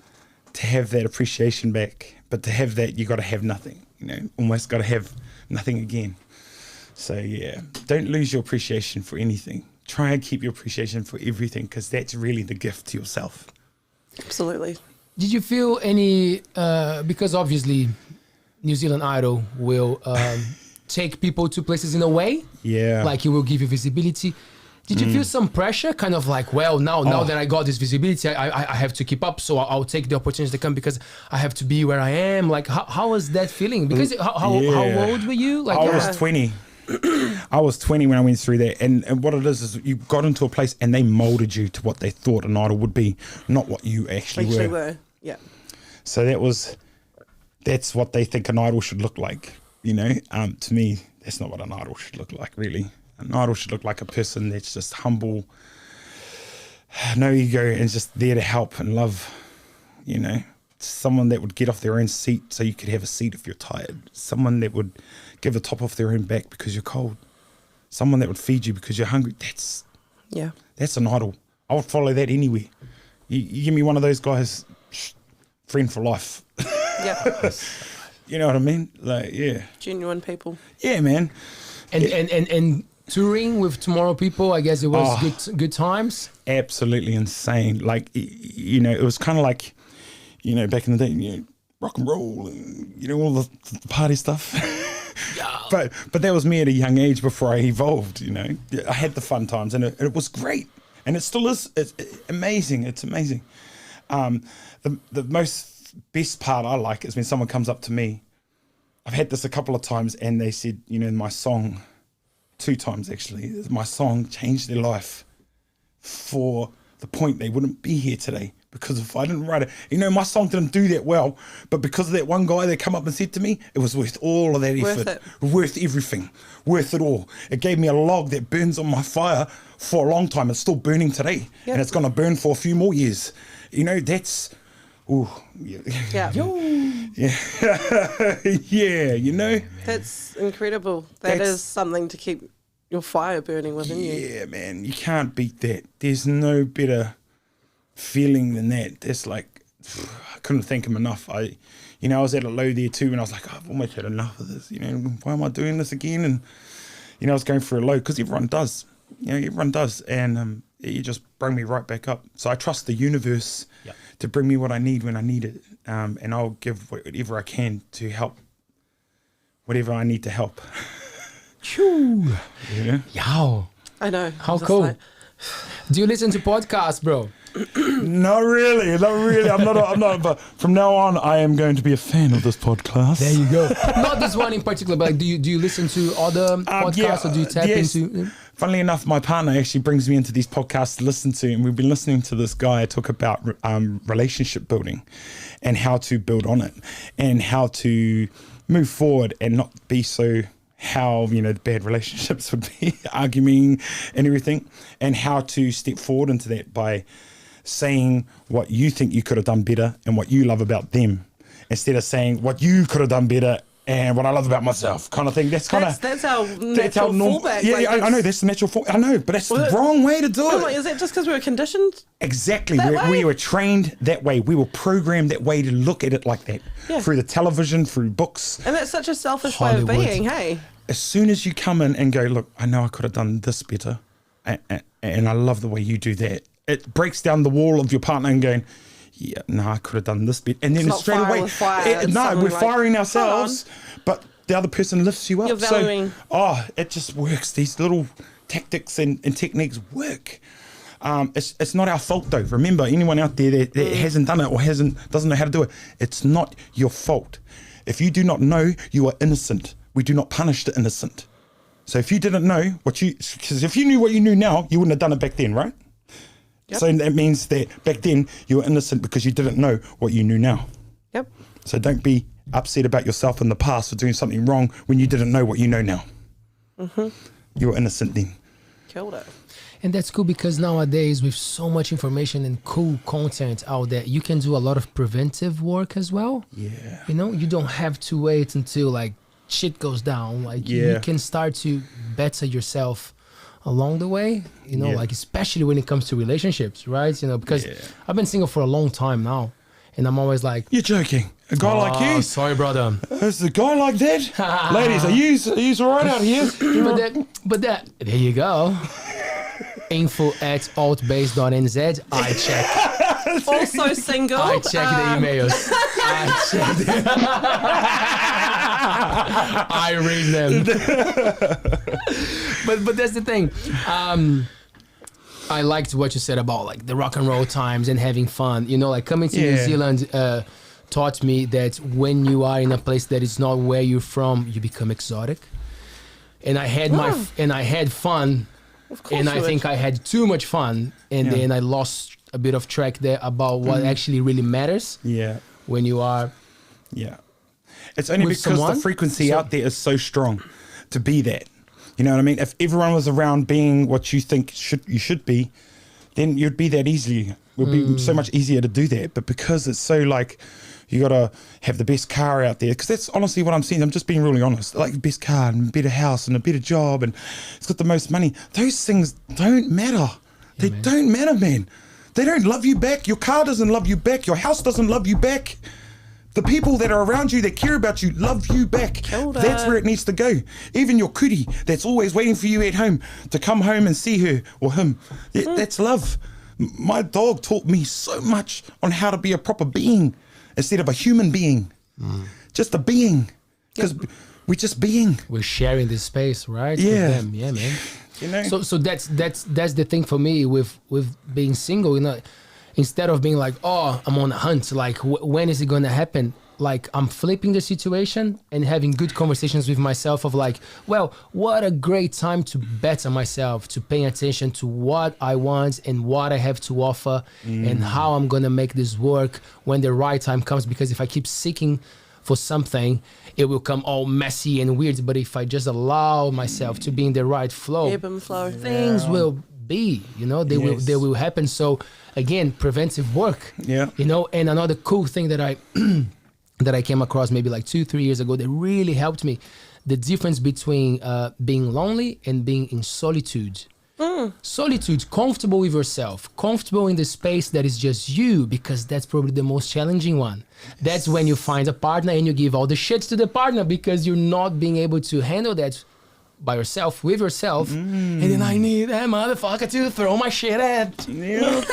to have that appreciation back. But to have that, you got to have nothing. You know, almost got to have nothing again. So yeah, don't lose your appreciation for anything. Try and keep your appreciation for everything, because that's really the gift to yourself.
Absolutely.
Did you feel any, because obviously New Zealand Idol will take people to places in a way,
Yeah.
like it will give you visibility. Did you feel some pressure, kind of like, well, now that I got this visibility, I have to keep up, so I'll take the opportunity to come because I have to be where I am? Like, how was that feeling? Because how old were you? Like,
I was 20. I was 20 when I went through that, and what it is you got into a place and they molded you to what they thought an idol would be, not what you actually were.
Yeah.
So that's what they think an idol should look like, you know. To me, that's not what an idol should look like, really. An idol should look like a person that's just humble, no ego, and just there to help and love, you know. Someone that would get off their own seat so you could have a seat if you're tired. Someone that would give a top off their own back because you're cold. Someone that would feed you because you're hungry. That's an idol. I would follow that anywhere. You give me one of those guys, friend for life.
Yeah.
You know what I mean? Like, yeah.
Genuine people.
Yeah, man.
And touring with Tomorrow People, I guess it was good times.
Absolutely insane. Like, you know, it was kind of like, you know, back in the day, you know, rock and roll and, you know, all the party stuff. Yeah. But that was me at a young age before I evolved, you know. I had the fun times, and it was great. And it still is. It's amazing. It's amazing. The most best part I like is when someone comes up to me. I've had this a couple of times, and they said, you know, my song, 2 times actually, my song changed their life for the point they wouldn't be here today. Because if I didn't write it, you know, my song didn't do that well, but because of that one guy that come up and said to me, it was worth all of that effort, worth everything, worth it all. It gave me a log that burns on my fire for a long time. It's still burning today, and it's going to burn for a few more years. You know, that's, yeah, yeah, you know.
That's incredible. That's something to keep your fire burning within you.
Yeah, man, you can't beat that. There's no better feeling than that. That's like, I couldn't thank him enough. I was at a low there too, and I was like, I've almost had enough of this, you know, why am I doing this again? And, you know, I was going through a low, because everyone does, you know, and it just brought me right back up. So I trust the universe to bring me what I need when I need it, and I'll give whatever I can to help whatever I need to help.
Choo.
Yeah.
Yow.
I know.
How cool. Do you listen to podcasts, bro?
Not really. I'm not. But from now on, I am going to be a fan of this podcast.
There you go. Not this one in particular, but like, do you listen to other podcasts, or do you tap into?
Funnily enough, my partner actually brings me into these podcasts to listen to, and we've been listening to this guy talk about relationship building, and how to build on it, and how to move forward and not be so. How, you know, the bad relationships would be, arguing and everything, and how to step forward into that by saying what you think you could have done better and what you love about them, instead of saying what you could have done better and what I love about myself, kind of thing. That's our natural fallback. Yeah, I know that's the natural fall. I know, but that's the wrong way to do it.
Like, is that just because we were conditioned?
Exactly. We were trained that way. We were programmed that way to look at it like that, through the television, through books.
And that's such a selfish way of being, hey?
as soon as you come in and go, look, I know I could have done this better, and I love the way you do that, it breaks down the wall of your partner and going, yeah, no, I could have done this better. And then
It's
straight
not fire
away,
with fire. It's
no,
something
we're
like,
firing
"Hold
ourselves, but the other person lifts you up.
You're valuing.
So, it just works. These little tactics and techniques work. It's not our fault though. Remember, anyone out there that hasn't done it or doesn't know how to do it, it's not your fault. If you do not know, you are innocent. We do not punish the innocent. So if you didn't know because if you knew what you knew now, you wouldn't have done it back then, right?
Yep.
So that means that back then you were innocent because you didn't know what you knew now.
Yep.
So don't be upset about yourself in the past for doing something wrong when you didn't know what you know now. You were innocent then.
Killed it.
And that's cool because nowadays with so much information and cool content out there, you can do a lot of preventive work as well.
Yeah.
You know, you don't have to wait until like shit goes down. Like you can start to better yourself along the way, you know, like especially when it comes to relationships, right? You know, because I've been single for a long time now, and I'm always like,
You're joking. A guy like you?
Sorry, brother.
There's a guy like that? Ladies, are you all right out here?
but that, there you go. info@altbays.nz. I check.
Also single.
I check the emails. I read them. but that's the thing. I liked what you said about like the rock and roll times and having fun. You know, like coming to New Zealand taught me that when you are in a place that is not where you're from, you become exotic. And I had fun.
Of course
And I think I had too much fun, and then I lost a bit of track there about what actually really matters.
Yeah.
When you are.
Yeah. It's only
with
because
someone,
the frequency out there is so strong to be that. You know what I mean? If everyone was around being what you think you should be, then you'd be that easily. It would be so much easier to do that. But because it's so like, you got to have the best car out there. Because that's honestly what I'm seeing. I'm just being really honest. Like the best car and a better house and a better job and it's got the most money. Those things don't matter. They don't matter, man. They don't love you back. Your car doesn't love you back. Your house doesn't love you back. The people that are around you that care about you love you back. That's where it needs to go. Even your kuri that's always waiting for you at home to come home and see her or him. That's love. My dog taught me so much on how to be a proper being instead of a human being. Just a being. Because we're just being.
We're sharing this space, right?
Yeah.
With them. Yeah, man.
You know?
So that's the thing for me with being single, you know. Instead of being like, oh, I'm on a hunt, like when is it going to happen? Like I'm flipping the situation and having good conversations with myself of like, well, what a great time to better myself, to pay attention to what I want and what I have to offer and how I'm going to make this work when the right time comes. Because if I keep seeking for something, it will come all messy and weird. But if I just allow myself to be in the right flow,
ebb and flow,
things will be, you know, they will happen. So again, preventive work, you know. And another cool thing that I that I came across maybe like 2-3 years ago that really helped me, the difference between being lonely and being in solitude. Solitude, comfortable with yourself, comfortable in the space that is just you, because that's probably the most challenging one. That's when you find a partner and you give all the shit to the partner because you're not being able to handle that by yourself, with yourself, and then I need that motherfucker to throw my shit at.
Yeah. Oh,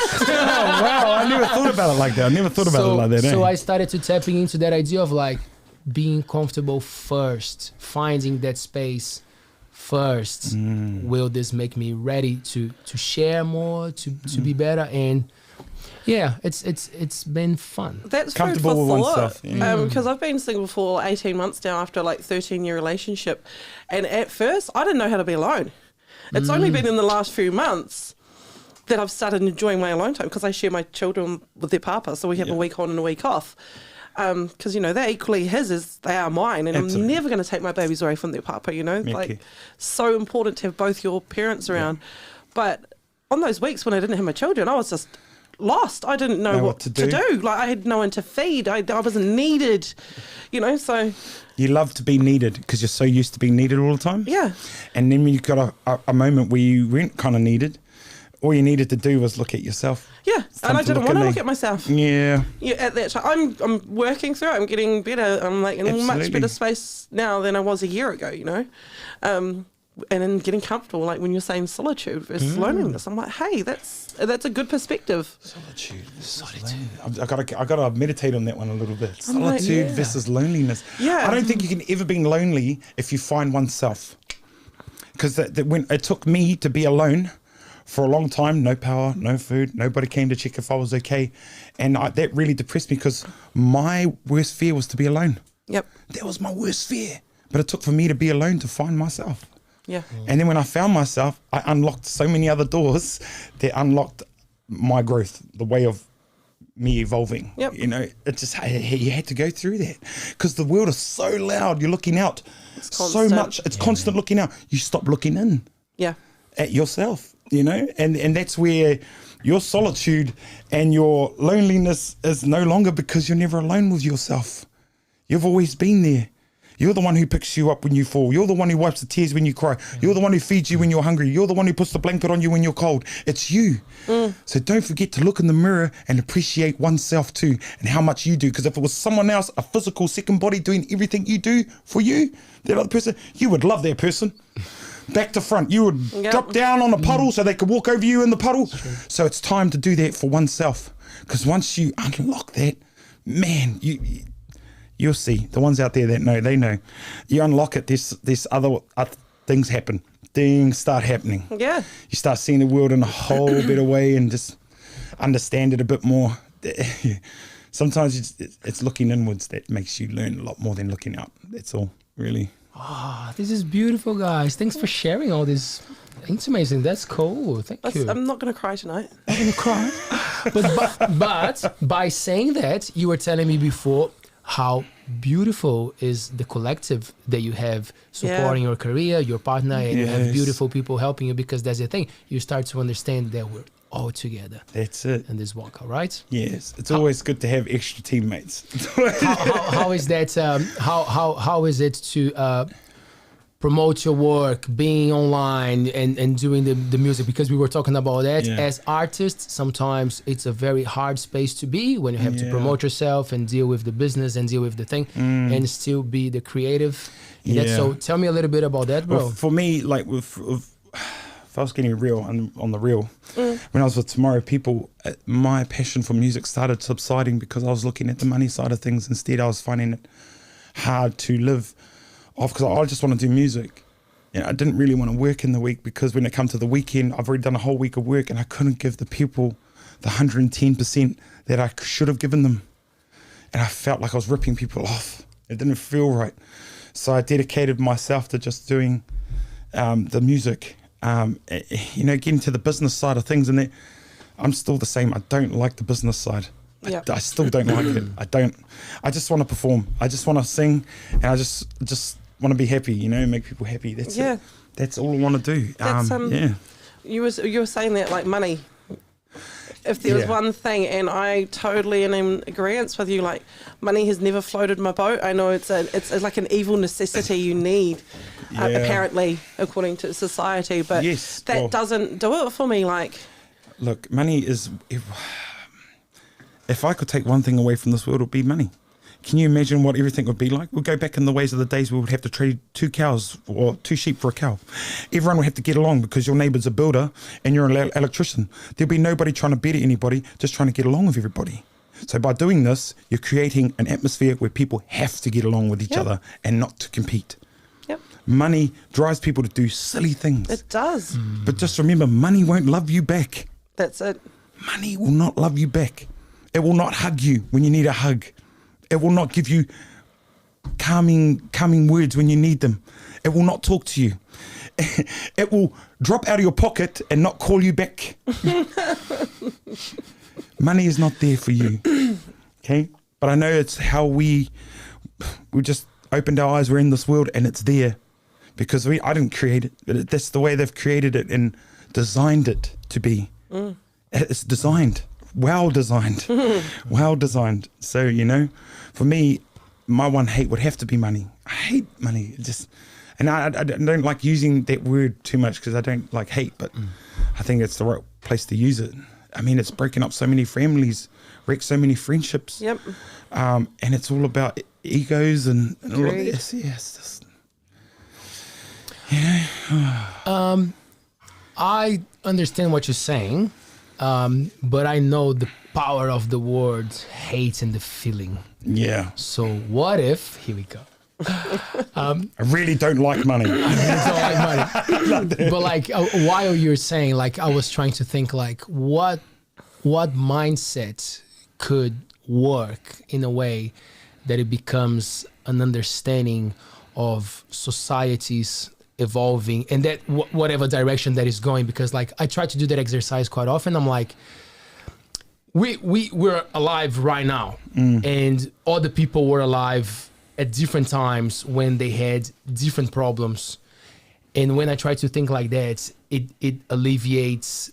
wow, I never thought about it like that. I never thought about it like that.
So I started to tapping into that idea of like being comfortable first, finding that space first. Will this make me ready to share more, to be better? And yeah, it's been fun.
That's
Comfortable
food for
with
thought.
oneself.
Because I've been single for 18 months now after like 13-year relationship. And at first, I didn't know how to be alone. It's only been in the last few months that I've started enjoying my alone time because I share my children with their papa. So we have a week on and a week off. Because, you know, they're equally his as they are mine. And I'm never going to take my babies away from their papa, you know. Like, so important to have both your parents around. But on those weeks when I didn't have my children, I was just lost. I didn't know what to do. Like, I had no one to feed. I wasn't needed, you know, so.
You love to be needed because you're so used to being needed all the time.
Yeah.
And then when you got a moment where you weren't kind of needed, all you needed to do was look at yourself.
Yeah, and I didn't want to look at myself.
Yeah.
At that time, I'm working through it. I'm getting better. I'm like in a much better space now than I was a year ago, you know. And in getting comfortable, like when you're saying solitude versus loneliness, I'm like, hey, that's a good perspective.
Solitude. I gotta meditate on that one a little bit. Solitude versus loneliness.
Yeah.
I don't think you can ever be lonely if you find oneself. Because when it took me to be alone for a long time, no power, no food, nobody came to check if I was okay, and that really depressed me because my worst fear was to be alone.
Yep.
That was my worst fear. But it took for me to be alone to find myself.
Yeah.
And then when I found myself, I unlocked so many other doors that unlocked my growth, the way of me evolving.
Yep.
You know, it just, you had to go through that because the world is so loud. You're looking out so much. It's constant looking out. You stop looking in at yourself, you know, and that's where your solitude and your loneliness is no longer because you're never alone with yourself. You've always been there. You're the one who picks you up when you fall. You're the one who wipes the tears when you cry. You're the one who feeds you when you're hungry. You're the one who puts the blanket on you when you're cold. It's you. So don't forget to look in the mirror and appreciate oneself too and how much you do. Because if it was someone else, a physical second body doing everything you do for you, that other person, you would love that person. Back to front. You would drop down on a puddle so they could walk over you in the puddle. So it's time to do that for oneself. Because once you unlock that, man, you'll see. The ones out there that know, they know. You unlock it, this other things happen. Things start happening.
Yeah.
You start seeing the world in a whole better way and just understand it a bit more. Sometimes it's looking inwards that makes you learn a lot more than looking out. That's all, really.
Oh, this is beautiful, guys. Thanks for sharing all this. It's amazing. That's cool. Thank you.
I'm not going to cry tonight.
I'm going to cry. But by saying that, you were telling me before how beautiful is the collective that you have supporting your career, your partner, and you have beautiful people helping you, because that's the thing. You start to understand that we're all together.
That's it.
In this walk, all right?
Yes. It's always good to have extra teammates.
how is that? How is it to promote your work, being online and doing the music? Because we were talking about that. As artists, sometimes it's a very hard space to be when you have to promote yourself and deal with the business and deal with the thing and still be the creative. So tell me a little bit about that, bro.
Well, for me, like if I was getting real on the real, when I was with Tomorrow People, my passion for music started subsiding because I was looking at the money side of things. Instead, I was finding it hard to live off because I just want to do music. You know, I didn't really want to work in the week because when it comes to the weekend, I've already done a whole week of work and I couldn't give the people the 110% that I should have given them. And I felt like I was ripping people off. It didn't feel right. So I dedicated myself to just doing the music. You know, getting to the business side of things, and I'm still the same. I don't like the business side. I still don't like it. I just want to perform. I just want to sing, and I just want to be happy, you know, make people happy. That's it. That's all I want to do. You
were saying that, like, money. If there was one thing, and I totally am in agreement with you, like, money has never floated my boat. I know it's like an evil necessity you need, apparently, according to society, but that doesn't do it for me. Like,
look, money is, if I could take one thing away from this world, it would be money. Can you imagine what everything would be like? We'll go back in the ways of the days we would have to trade 2 cows or 2 sheep for a cow. Everyone would have to get along because your neighbour's a builder and you're an electrician. There'll be nobody trying to better anybody, just trying to get along with everybody. So by doing this, you're creating an atmosphere where people have to get along with each other and not to compete. Money drives people to do silly things.
It does.
But just remember, money won't love you back.
That's it.
Money will not love you back. It will not hug you when you need a hug. It will not give you calming words when you need them. It will not talk to you. It will drop out of your pocket and not call you back. Money is not there for you. Okay? But I know it's how we just opened our eyes. We're in this world and it's there because I didn't create it. That's the way they've created it and designed it to be. It's designed. Well designed. Well designed. So, you know, for me, my one hate would have to be money. I hate money. And I don't like using that word too much because I don't like hate, but I think it's the right place to use it. I mean, it's broken up so many families, wrecked so many friendships.
Yep.
And it's all about egos and all of this. Yeah, it's just,
I understand what you're saying, but I know the power of the word hate and the feeling.
yeah.
So what if, here we go.
I really don't like money.
But like while you're saying, like I was trying to think like what mindset could work in a way that it becomes an understanding of society's evolving and that whatever direction that is going, because like I try to do that exercise quite often. I'm like, we're alive right now, and other people were alive at different times when they had different problems. And when I try to think like that, it alleviates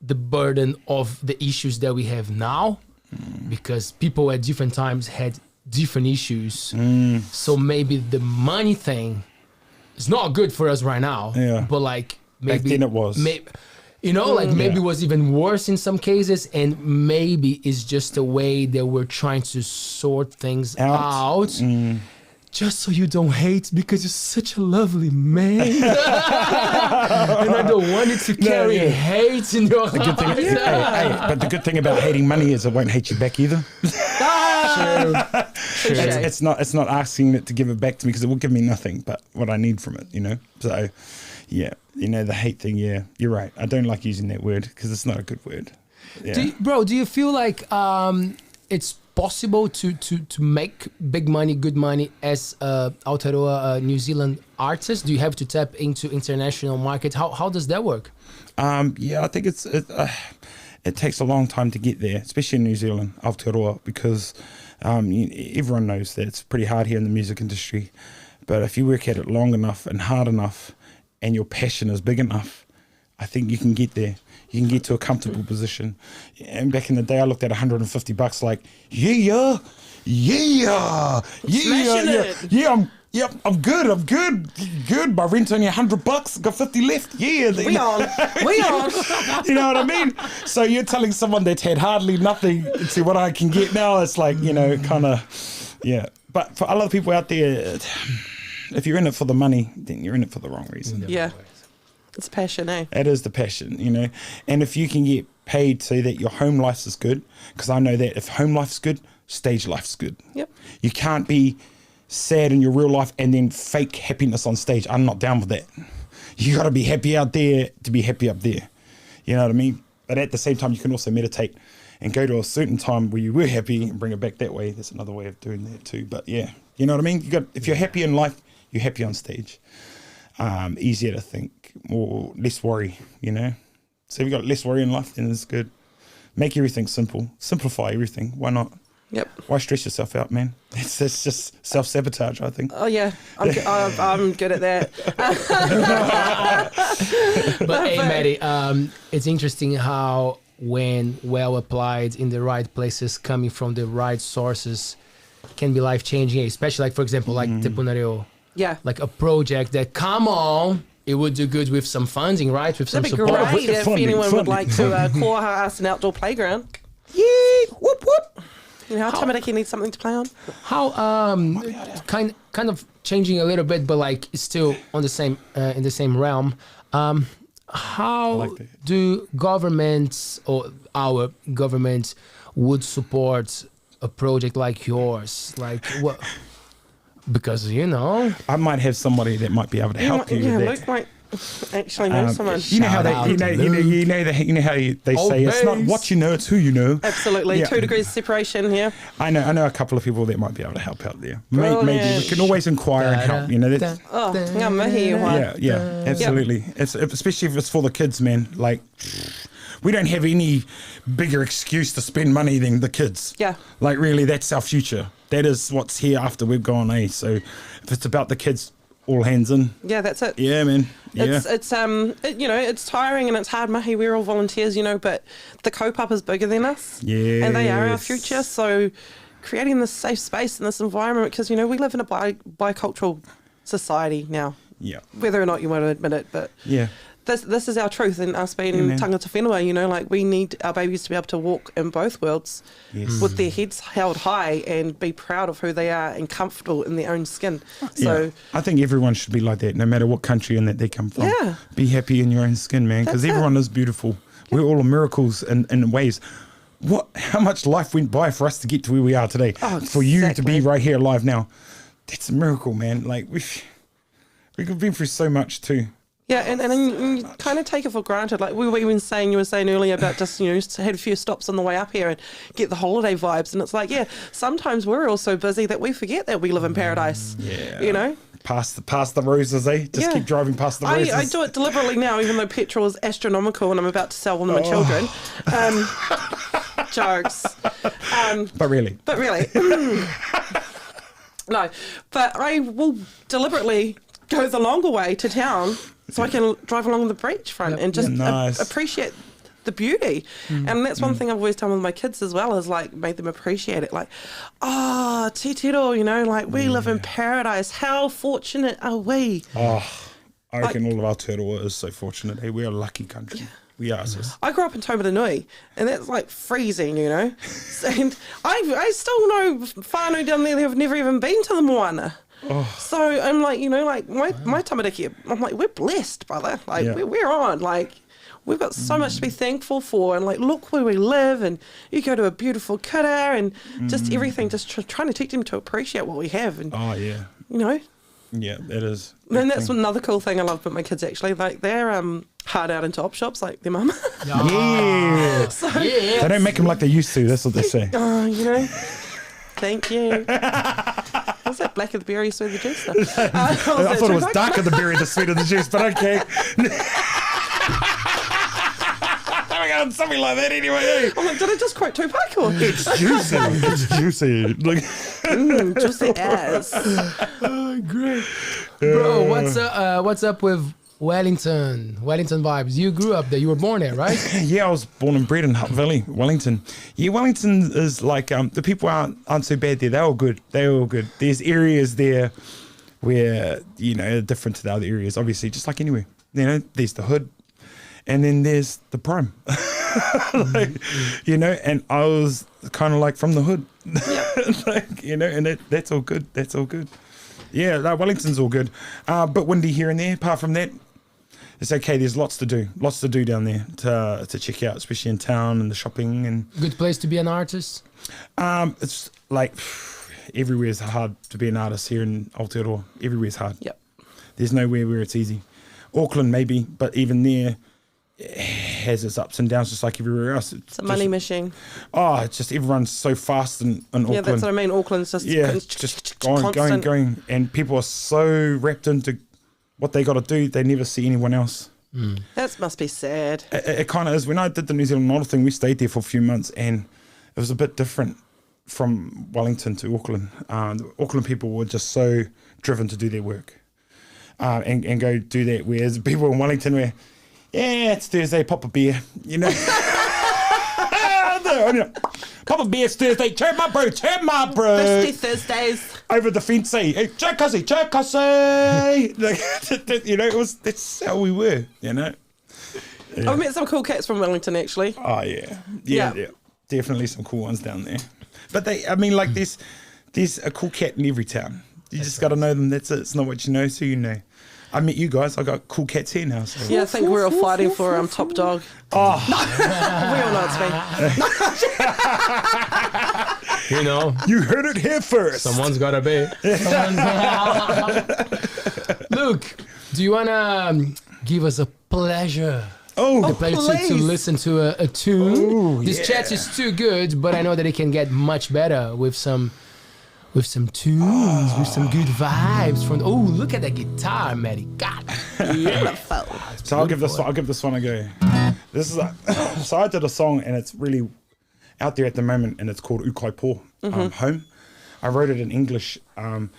the burden of the issues that we have now, because people at different times had different issues. So maybe the money thing is not good for us right now, but like maybe
back then it was.
Maybe it was even worse in some cases, and maybe it's just a way that we're trying to sort things out. Just so you don't hate, because you're such a lovely man. And I don't want it to carry hate in your heart.
But the good thing about hating money is it won't hate you back either.
True.
It's not asking it to give it back to me, because it will give me nothing but what I need from it, So, yeah, the hate thing, yeah, you're right. I don't like using that word because it's not a good word. Yeah.
Do you feel like it's possible to make big money, good money as Aotearoa New Zealand artist? Do you have to tap into international market? How does that work?
Yeah, I think it takes a long time to get there, especially in New Zealand, Aotearoa, because everyone knows that it's pretty hard here in the music industry. But if you work at it long enough and hard enough, and your passion is big enough, I think you can get there. You can get to a comfortable position. And back in the day, I looked at $150 like, I'm good. My rent's only $100, got 50 left. Yeah.
We on.
You know what I mean? So you're telling someone that's had hardly nothing to see what I can get now. It's like, kind of, yeah. But for other people out there, if you're in it for the money, then you're in it for the wrong reason.
Yeah. It's passion, eh?
It is the passion, And if you can get paid so that your home life is good, because I know that if home life's good, stage life's good.
Yep.
You can't be sad in your real life and then fake happiness on stage. I'm not down with that. You got to be happy out there to be happy up there. You know what I mean? But at the same time, you can also meditate and go to a certain time where you were happy and bring it back that way. That's another way of doing that too. But yeah, you know what I mean? If you're happy in life, you're happy on stage. Easier to think, more less worry, So if you've got less worry in life, then it's good. Make everything simple. Simplify everything. Why not?
Yep.
Why stress yourself out, man? It's just self-sabotage, I think.
Oh, yeah. I'm good at that.
But hey, Maddie, it's interesting how when well applied in the right places, coming from the right sources, can be life-changing, especially like, for example, like Te Punareo.
Yeah.
Like a project that, come on, it would do good with some funding, right? With some
That'd be
support.
great if anyone would like to korero an outdoor playground.
Yeah, whoop whoop.
How Tamariki needs something to play on.
How kind of changing a little bit, but like still on the same in the same realm. How do governments or our government would support a project like yours? Like what? Because I might have somebody that might be able to help you with that.
Luke might actually know someone.
You know how they say it's not what you know, it's who you know.
Absolutely, 2 degrees separation here.
I know a couple of people that might be able to help out there. Maybe we can always inquire and help.
Ngā mihi wā.
Yeah, absolutely. It's especially if it's for the kids, man. Like, we don't have any bigger excuse to spend money than the kids.
Yeah.
Like, really, that's our future. That is what's here after we've gone, eh? So if it's about the kids, all hands in.
Yeah, that's it.
Yeah, man. Yeah.
It's tiring and it's hard mahi. We're all volunteers, but the kaupapa is bigger than us.
Yeah.
And they are our future. So creating this safe space and this environment, because, we live in a bicultural society now.
Yeah.
Whether or not you want to admit it, but
yeah,
this is our truth, and us being tangata whenua, you know, like we need our babies to be able to walk in both worlds with their heads held high and be proud of who they are and comfortable in their own skin. So
I think everyone should be like that, no matter what country and that they come from.
Yeah.
Be happy in your own skin, man, because everyone is beautiful. We're all miracles in ways. How much life went by for us to get to where we are today? For you to be right here alive now, that's a miracle, man. Like we've been through so much too.
yeah, and you kind of take it for granted. Like you were saying earlier about just, you know, had a few stops on the way up here and get the holiday vibes. And it's like, yeah, sometimes we're all so busy that we forget that we live in paradise. Yeah. You know? Past
the roses, eh? Just keep driving past the roses.
I do it deliberately now, even though petrol is astronomical and I'm about to sell one of my children. Jokes.
But really.
No, but I will deliberately go the longer way to town so I can drive along the beachfront and just appreciate the beauty. And that's one thing I've always done with my kids as well, is like made them appreciate it. Like, te tiro, you know, like we live in paradise. How fortunate are we?
I reckon all of Aotearoa is so fortunate. Hey, we're a lucky country. We are, sis.
I grew up in Taumaranui, and that's like freezing, you know. And I still know whānau down there who have never even been to the moana. So I'm like, you know, like my tamariki, I'm like, we're blessed, brother. Like we're on. Like we've got so much to be thankful for, and like look where we live, and you go to a beautiful kura, and just everything, just trying to teach them to appreciate what we have. And you know.
Yeah, it is.
And that's another cool thing I love about my kids, actually. Like, they're hard out into op shops like their mum.
They don't make them like they used to. That's what they say.
Oh, you know. Thank you. Was that black of the berry, sweet of the juice? I
thought it was dark of the berry, the sweet of the juice, but okay. Something like that anyway.
I'm like, did I just quote Tupac? Or?
It's juicy. It's juicy. Like,
juicy as.
Oh, great. Bro, what's up with Wellington Vibes? You grew up there. You were born there, right?
Yeah, I was born and bred in Hutt Valley, Wellington. Yeah, Wellington is like, the people aren't so bad there. They're all good. There's areas there where, you know, are different to the other areas, obviously, just like anywhere. You know, there's the hood. And then there's the prime, like, you know, and I was kind of like from the hood, like, you know, and that's all good. That's all good. Yeah, Wellington's all good. But windy here and there. Apart from that, it's okay. There's lots to do down there to check out, especially in town and the shopping. And
good place to be an artist.
It's like everywhere's hard to be an artist here in Aotearoa. Everywhere's hard.
Yep.
There's nowhere where it's easy. Auckland maybe, but even there, has its ups and downs just like everywhere else.
It's a money machine.
It's just everyone's so fast in Auckland.
Yeah, that's what I mean. Auckland's just
just going, and people are so wrapped into what they got to do, they never see anyone else.
That must be sad.
It kind of is. When I did the New Zealand model thing, we stayed there for a few months, and it was a bit different from Wellington to Auckland. The Auckland people were just so driven to do their work and go do that, whereas people in Wellington were, yeah, it's Thursday, pop a beer, you know. Pop a beer, it's Thursday, turn my brew.
Thirsty Thursdays.
Over the fence, say, hey, chakasi. Like, you know, that's how we were, you know. Yeah.
I've met some cool cats from Wellington, actually.
Oh, yeah. Definitely some cool ones down there. But there's a cool cat in every town. You just got to know them, that's it. It's not what you know, so you know. I met you guys. I got cool cats here now. So.
Yeah, I think we're all fighting for top dog. Oh, we all know it's me.
You know,
you heard it here first.
Someone's gotta be. Luke, do you wanna give us a pleasure? The pleasure to listen to a tune. This chat is too good, but I know that it can get much better with some tunes, with some good vibes from. Oh, look at that guitar, Maddie. God, beautiful.
So I'll give this one a go. This is so I did a song and it's really out there at the moment, and it's called Ukai Po, Home. I wrote it in English. The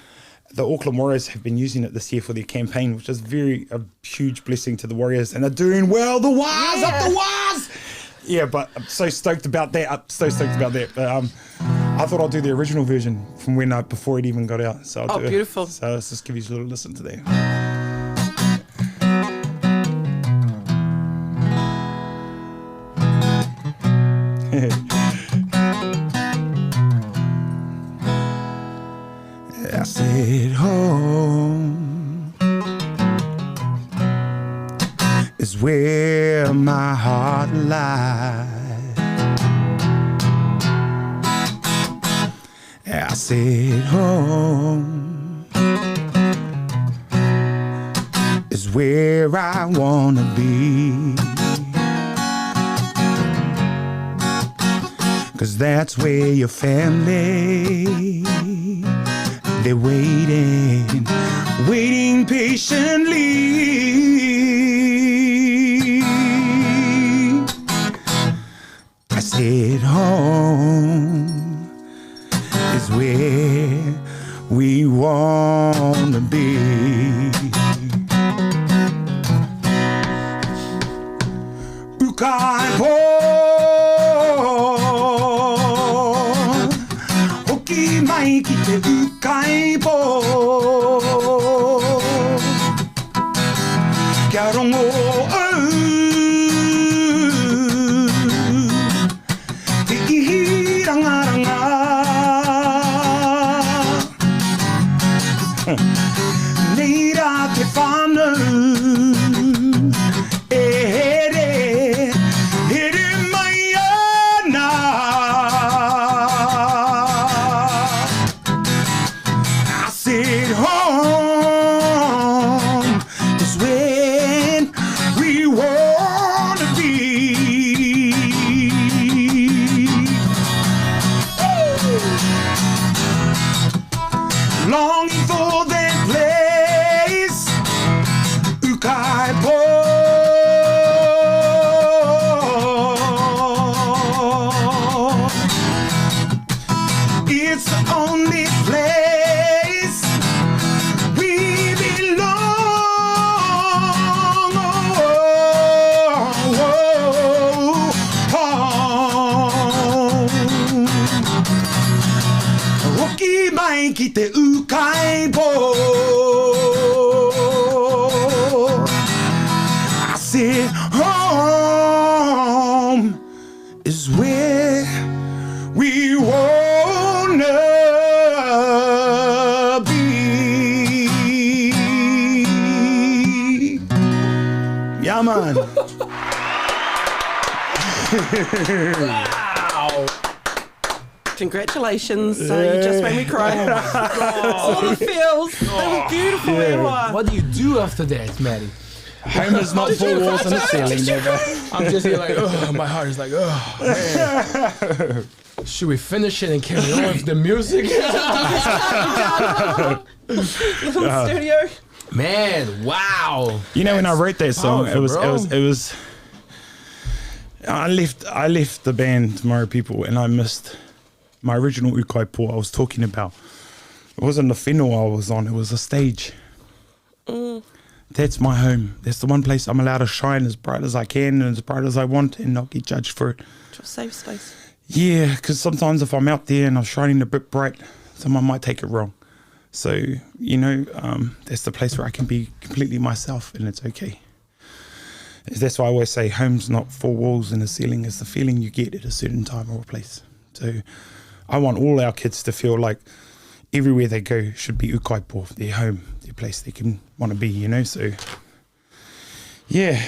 Auckland Warriors have been using it this year for their campaign, which is a huge blessing to the Warriors, and they're doing well. The Wars, up the Wars! Yeah, but I'm so stoked about that. But, I thought I'd do the original version from before it even got out. So I'll do
beautiful.
So let's just give you a little listen to that. I said home is where my heart lies. I said home is where I wanna be. 'Cause that's where your family, they're waiting patiently. I said home is where we wanna be. Ukaipo Hoki mai ki te ukaipo Kia rongo au Te ihi rangaranga Neira te whānau Ki te ukaipo I said home is where we wanna be. Yeah, man.
Wow.
Congratulations. You just made me cry. All the feels. That was beautiful, everyone.
What do you do after that, Maddie?
Home is not four walls and a ceiling, never.
I'm just here like, oh, my heart is like, oh, man. Should we finish it and carry on with the music?
Little studio.
Man, wow.
You know, when I wrote that song,
powerful,
it was. I left the band Tomorrow People, and I missed my original ukaipo I was talking about. It wasn't the whenua I was on, it was a stage. That's my home. That's the one place I'm allowed to shine as bright as I can and as bright as I want and not get judged for it.
It's a safe space.
Yeah, because sometimes if I'm out there and I'm shining a bit bright, someone might take it wrong. So, you know, that's the place where I can be completely myself and it's okay. That's why I always say home's not four walls and a ceiling. It's the feeling you get at a certain time or place. So I want all our kids to feel like everywhere they go should be ukaipo, their home, their place they can want to be, you know. So, yeah.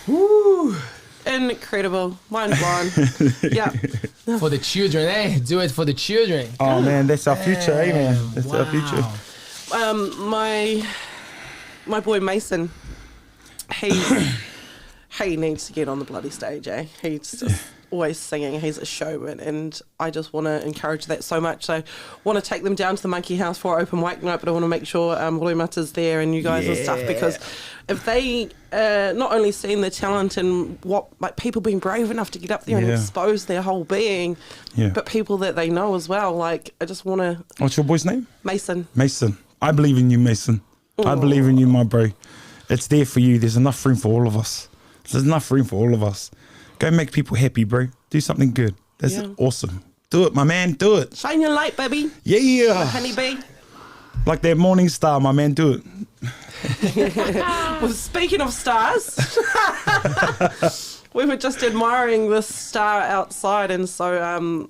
Woo.
Incredible. Mind blown. Yeah.
For the children, eh? Do it for the children.
Oh, man, that's our future, eh, man? That's our future.
My boy Mason, he needs to get on the bloody stage, eh? He's just always singing. He's a showman, and I just want to encourage that so much. So, want to take them down to the Monkey House for open mic night, but I want to make sure Mata's there and you guys and stuff, because if they not only seen the talent and what, like, people being brave enough to get up there and expose their whole being, but people that they know as well. Like, I just want to.
What's your boy's name?
Mason.
Mason. I believe in you, Mason. I believe in you, my bro. It's there for you. There's enough room for all of us. There's enough room for all of us. Go make people happy, bro. Do something good. That's awesome. Do it, my man. Do it.
Shine your light, baby.
Yeah.
Honeybee.
Like that morning star, my man. Do it.
Well, speaking of stars, we were just admiring this star outside, and so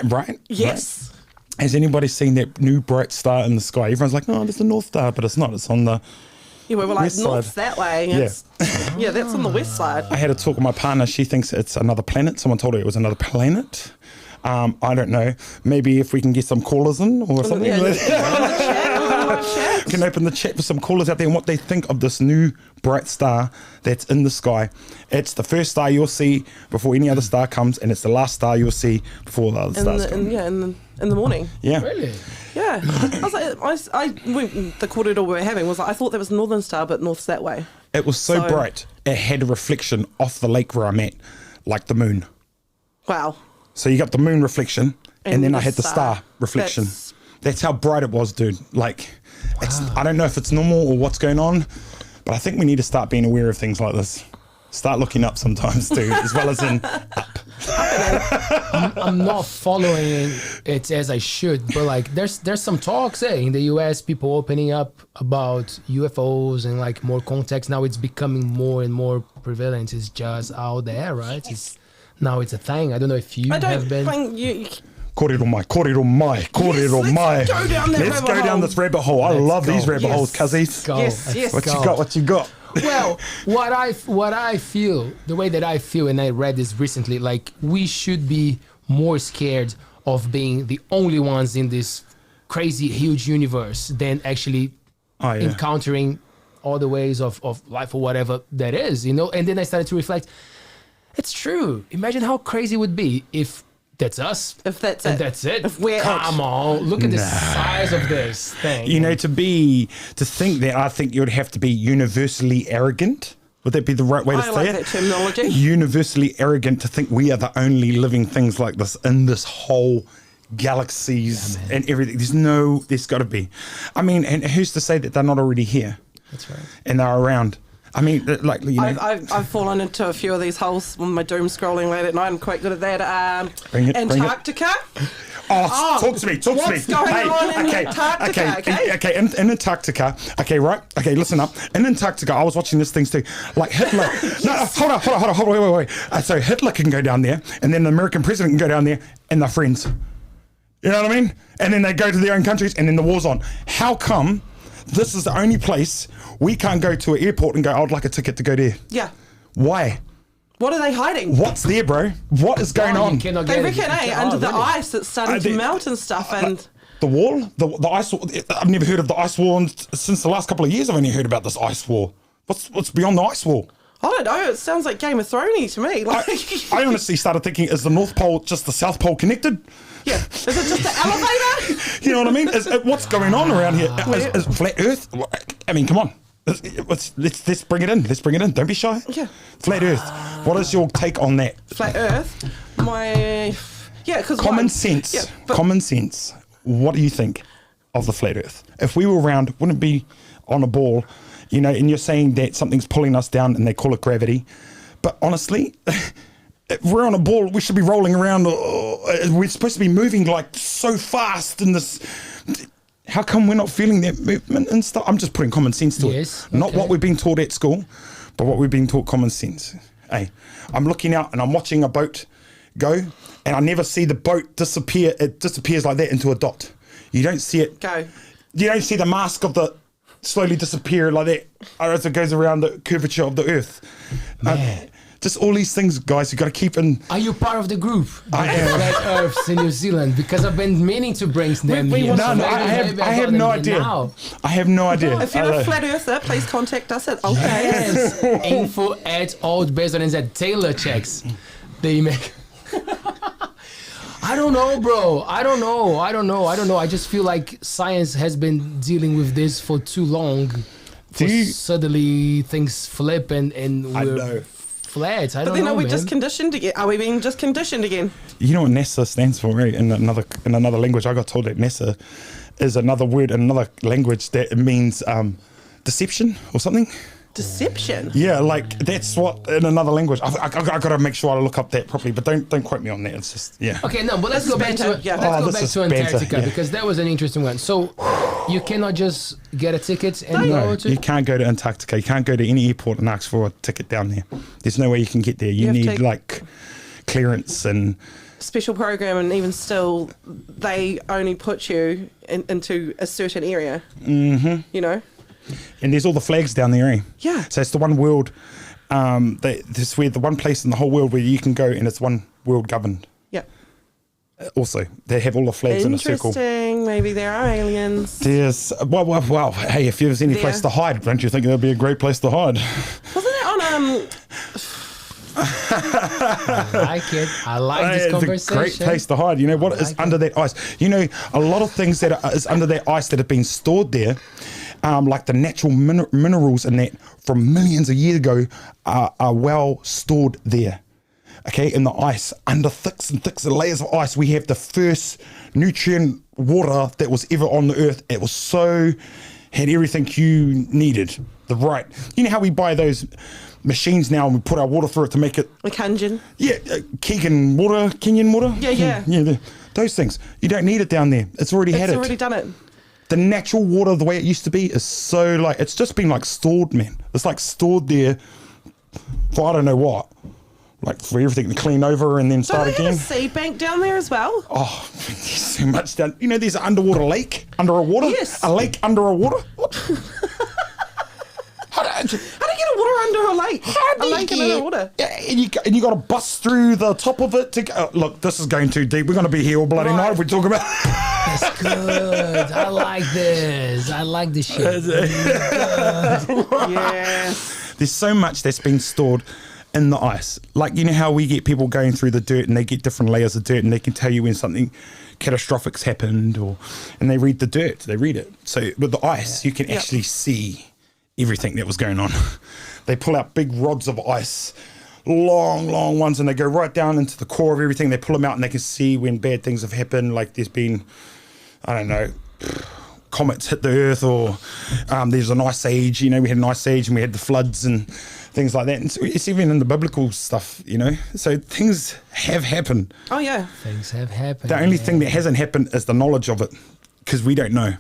Right?
yes.
Has anybody seen that new bright star in the sky? Everyone's like, oh, there's the North Star, but it's not. It's on the
Yeah, we were like,
west
north's
side.
that way.
Yeah.
Yeah, that's on the west side.
I had a talk with my partner. She thinks it's another planet. Someone told her it was another planet. I don't know. Maybe if we can get some callers in or something.
Yeah,
Can open the chat for some callers out there and what they think of this new bright star that's in the sky. It's the first star you'll see before any other star comes, and it's the last star you'll see before the other stars come.
in the morning.
Yeah.
Really?
Yeah. I was like, the korero we were having was like, I thought there was a northern star, but north's that way.
It was so bright, it had a reflection off the lake where I'm at, like the moon.
Wow.
So you got the moon reflection, and then
the
I had the star reflection. That's how bright it was, dude. Like, I don't know if it's normal or what's going on, but I think we need to start being aware of things like this. Start looking up sometimes too, as well as in up.
I'm not following it as I should, but like there's some talks in the US, people opening up about UFOs and like more context. Now it's becoming more and more prevalent. It's just out there, right? Now it's a thing. I don't know if you have been.
Korero mai, korero mai, korero mai. Let's go down this rabbit hole. I love these rabbit holes, cuzzies.
Yes.
What you got?
Well, what I feel, the way that I feel, and I read this recently, like we should be more scared of being the only ones in this crazy huge universe than actually encountering all the ways of life or whatever that is, you know. And then I started to reflect, it's true. Imagine how crazy it would be if that's us.
If that's
and
it.
that's it.
If we're
Come on, look at the size of this thing.
You know, to think that, I think you would have to be universally arrogant. Would that be the right way to say
like
it?
that terminology.
Universally arrogant to think we are the only living things like this in this whole galaxies and everything. There's got to be. I mean, and who's to say that they're not already here?
That's right.
And they're around. I mean, like, you know.
I've fallen into a few of these holes with my doom scrolling late at night. I'm quite good at that.
Bring it.
Antarctica.
Talk to me.
What's going on in Antarctica?
Okay, in Antarctica. Okay, right. Okay, listen up. In Antarctica, I was watching this thing too. Like Hitler. Hold on, wait. So Hitler can go down there, and then the American president can go down there, and they're friends. You know what I mean? And then they go to their own countries, and then the war's on. How come this is the only place we can't go to an airport and go, I'd like a ticket to go there?
Yeah.
Why?
What are they hiding?
What's there, bro? What is going on?
They reckon, under the ice it's starting to melt and stuff. And
the wall? The ice wall? I've never heard of the ice wall since the last couple of years. I've only heard about this ice wall. What's beyond the ice wall?
I don't know. It sounds like Game of Thrones to me. Like,
I honestly started thinking, is the North Pole just the South Pole connected?
Yeah. Is it just the elevator?
You know what I mean? What's going on around here? Is flat Earth? I mean, come on. Let's bring it in. Let's bring it in. Don't be shy.
Yeah.
Flat Earth. What is your take on that?
Flat Earth? Because
common sense. Yeah, common sense. What do you think of the flat Earth? If we were round, wouldn't it be on a ball? You know, and you're saying that something's pulling us down and they call it gravity. But honestly, if we're on a ball, we should be rolling around. We're supposed to be moving like so fast in this. How come we're not feeling that movement and stuff? I'm just putting common sense to it. Not what we've been taught at school, but what we've been taught common sense. Hey, I'm looking out and I'm watching a boat go, and I never see the boat disappear. It disappears like that into a dot. You don't see it
go.
You don't see the mask of the slowly disappear like that as it goes around the curvature of the earth. Just all these things, guys, you got to keep in.
Are you part of the group?
I am.
Flat Earths in New Zealand, because I've been meaning to bring them here.
No, I have no idea. I have no idea.
If you're a flat earther, please contact us at Altbays.
Yes. Info@Altbays Taylor checks. They make. I don't know, bro. I don't know. I just feel like science has been dealing with this for too long. Suddenly things flip and we're flat. I don't know.
Are we just conditioned again? Are we being just conditioned again?
You know what NASA stands for, right? In another language, I got told that NASA is another word in another language that means deception or something.
Deception?
Yeah, like that's what in another language. I got to make sure I look up that properly, but don't quote me on that. It's just
Okay, no, but let's go back to Antarctica because that was an interesting one. So you cannot just get a ticket and go to.
You can't go to Antarctica. You can't go to any airport and ask for a ticket down there. There's no way you can get there. You need like clearance and
special program, and even still, they only put you into a certain area. Mm-hmm. You know?
And there's all the flags down there, eh?
Yeah.
So it's the one world, this is where the one place in the whole world where you can go and it's one world governed.
Yeah.
Also, they have all the flags in a circle.
Interesting. Maybe there are aliens.
There's, well, hey, if there's any place to hide, don't you think that'd be a great place to hide?
Wasn't it on,
I like this conversation.
It's a great place to hide. You know what is under that ice? You know, a lot of things that is under that ice that have been stored there, like the natural minerals in that from millions of years ago are well stored there. Okay, in the ice, under thicks and thicks and layers of ice, we have the first nutrient water that was ever on the earth. It was had everything you needed. You know how we buy those machines now and we put our water through it to make it...
a Kangen?
Yeah, Kenyan water?
Yeah.
Those things. You don't need it down there. It's already
done it.
The natural water, the way it used to be, is so like... It's just been like stored, man. It's like stored there for I don't know what. Like for everything to clean over and then start again.
Have a seed bank down there as well?
Oh, there's so much down. You know, there's an underwater lake under a water.
Yes.
A lake under a water. What?
How do you get a water under a lake? A lake under water.
Yeah, and you got to bust through the top of it to go. Look, this is going too deep. We're going to be here all bloody night if we talk about.
That's good. I like this. I like this shit.
Yes.
There's so much that's been stored in the ice. Like, you know how we get people going through the dirt and they get different layers of dirt and they can tell you when something catastrophic's happened, and they read the dirt, they read it. So with the ice, you can actually see everything that was going on. They pull out big rods of ice, long ones, and they go right down into the core of everything. They pull them out and they can see when bad things have happened, like there's been, I don't know, comets hit the earth, or there's an ice age. You know, we had an ice age and we had the floods and things like that. And so it's even in the biblical stuff, you know. So things have happened.
Oh, yeah.
Things have happened.
The only thing that hasn't happened is the knowledge of it, because we don't know.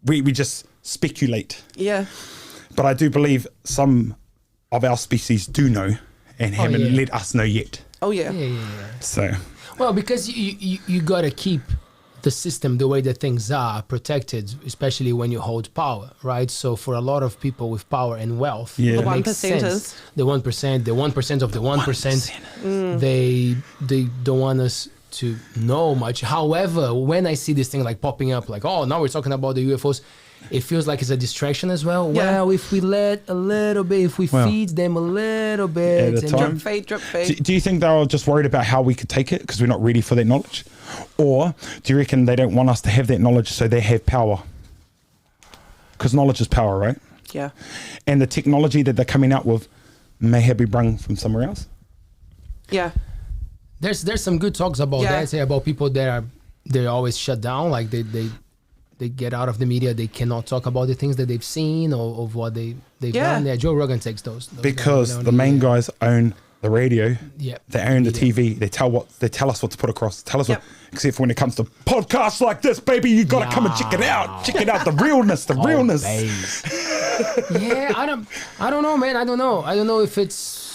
We just speculate.
Yeah.
But I do believe some of our species do know and haven't let us know yet.
Oh, yeah.
Yeah.
So,
well, because you got to keep the system the way that things are protected, especially when you hold power, right? So for a lot of people with power and wealth,
the
1%ers,
the 1% of the 1%, they don't want us to know much. However, when I see this thing like popping up, like, oh, now we're talking about the UFOs, it feels like it's a distraction as well.
Yeah.
Well, if we let a little bit, if we feed them a little bit,
at a time.
Drip feed.
Do you think they were just worried about how we could take it because we're not ready for that knowledge? Or do you reckon they don't want us to have that knowledge so they have power? Because knowledge is power, right?
Yeah.
And the technology that they're coming out with may have been brung from somewhere else?
Yeah.
There's some good talks about that, say about people that they're always shut down, like they get out of the media, they cannot talk about the things that they've seen or of what they've done. Yeah, Joe Rogan takes those
because the main guys own the radio.
Yeah,
they own the TV. They tell us what to put across. Tell us what. Except for when it comes to podcasts like this, baby, you gotta come and check it out. Check it out. The realness.
Yeah, I don't know, man. I don't know if it's.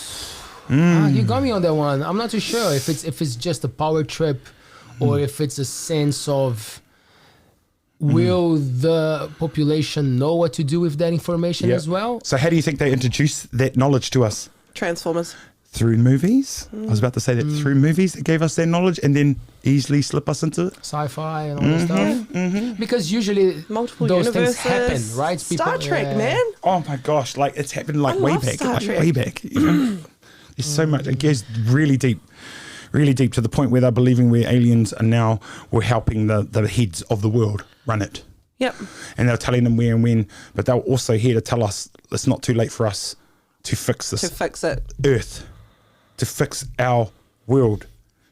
You got me on that one. I'm not too sure if it's just a power trip, or if it's a sense of. Will the population know what to do with that information as well?
So how do you think they introduce that knowledge to us?
Transformers.
Through movies? I was about to say that through movies that gave us that knowledge and then easily slip us into it.
Sci-fi and all that stuff. Because usually
multiple
those
universes.
Things happen, right?
Star Trek, man.
Oh my gosh, like it's happened like way back.
Star Trek.
Way back. You know? There's so much. It goes really deep to the point where they're believing where aliens are now we're helping the heads of the world run it.
Yep.
And they're telling them where and when, but they're also here to tell us it's not too late for us to fix this.
To fix it.
Earth. To fix our world.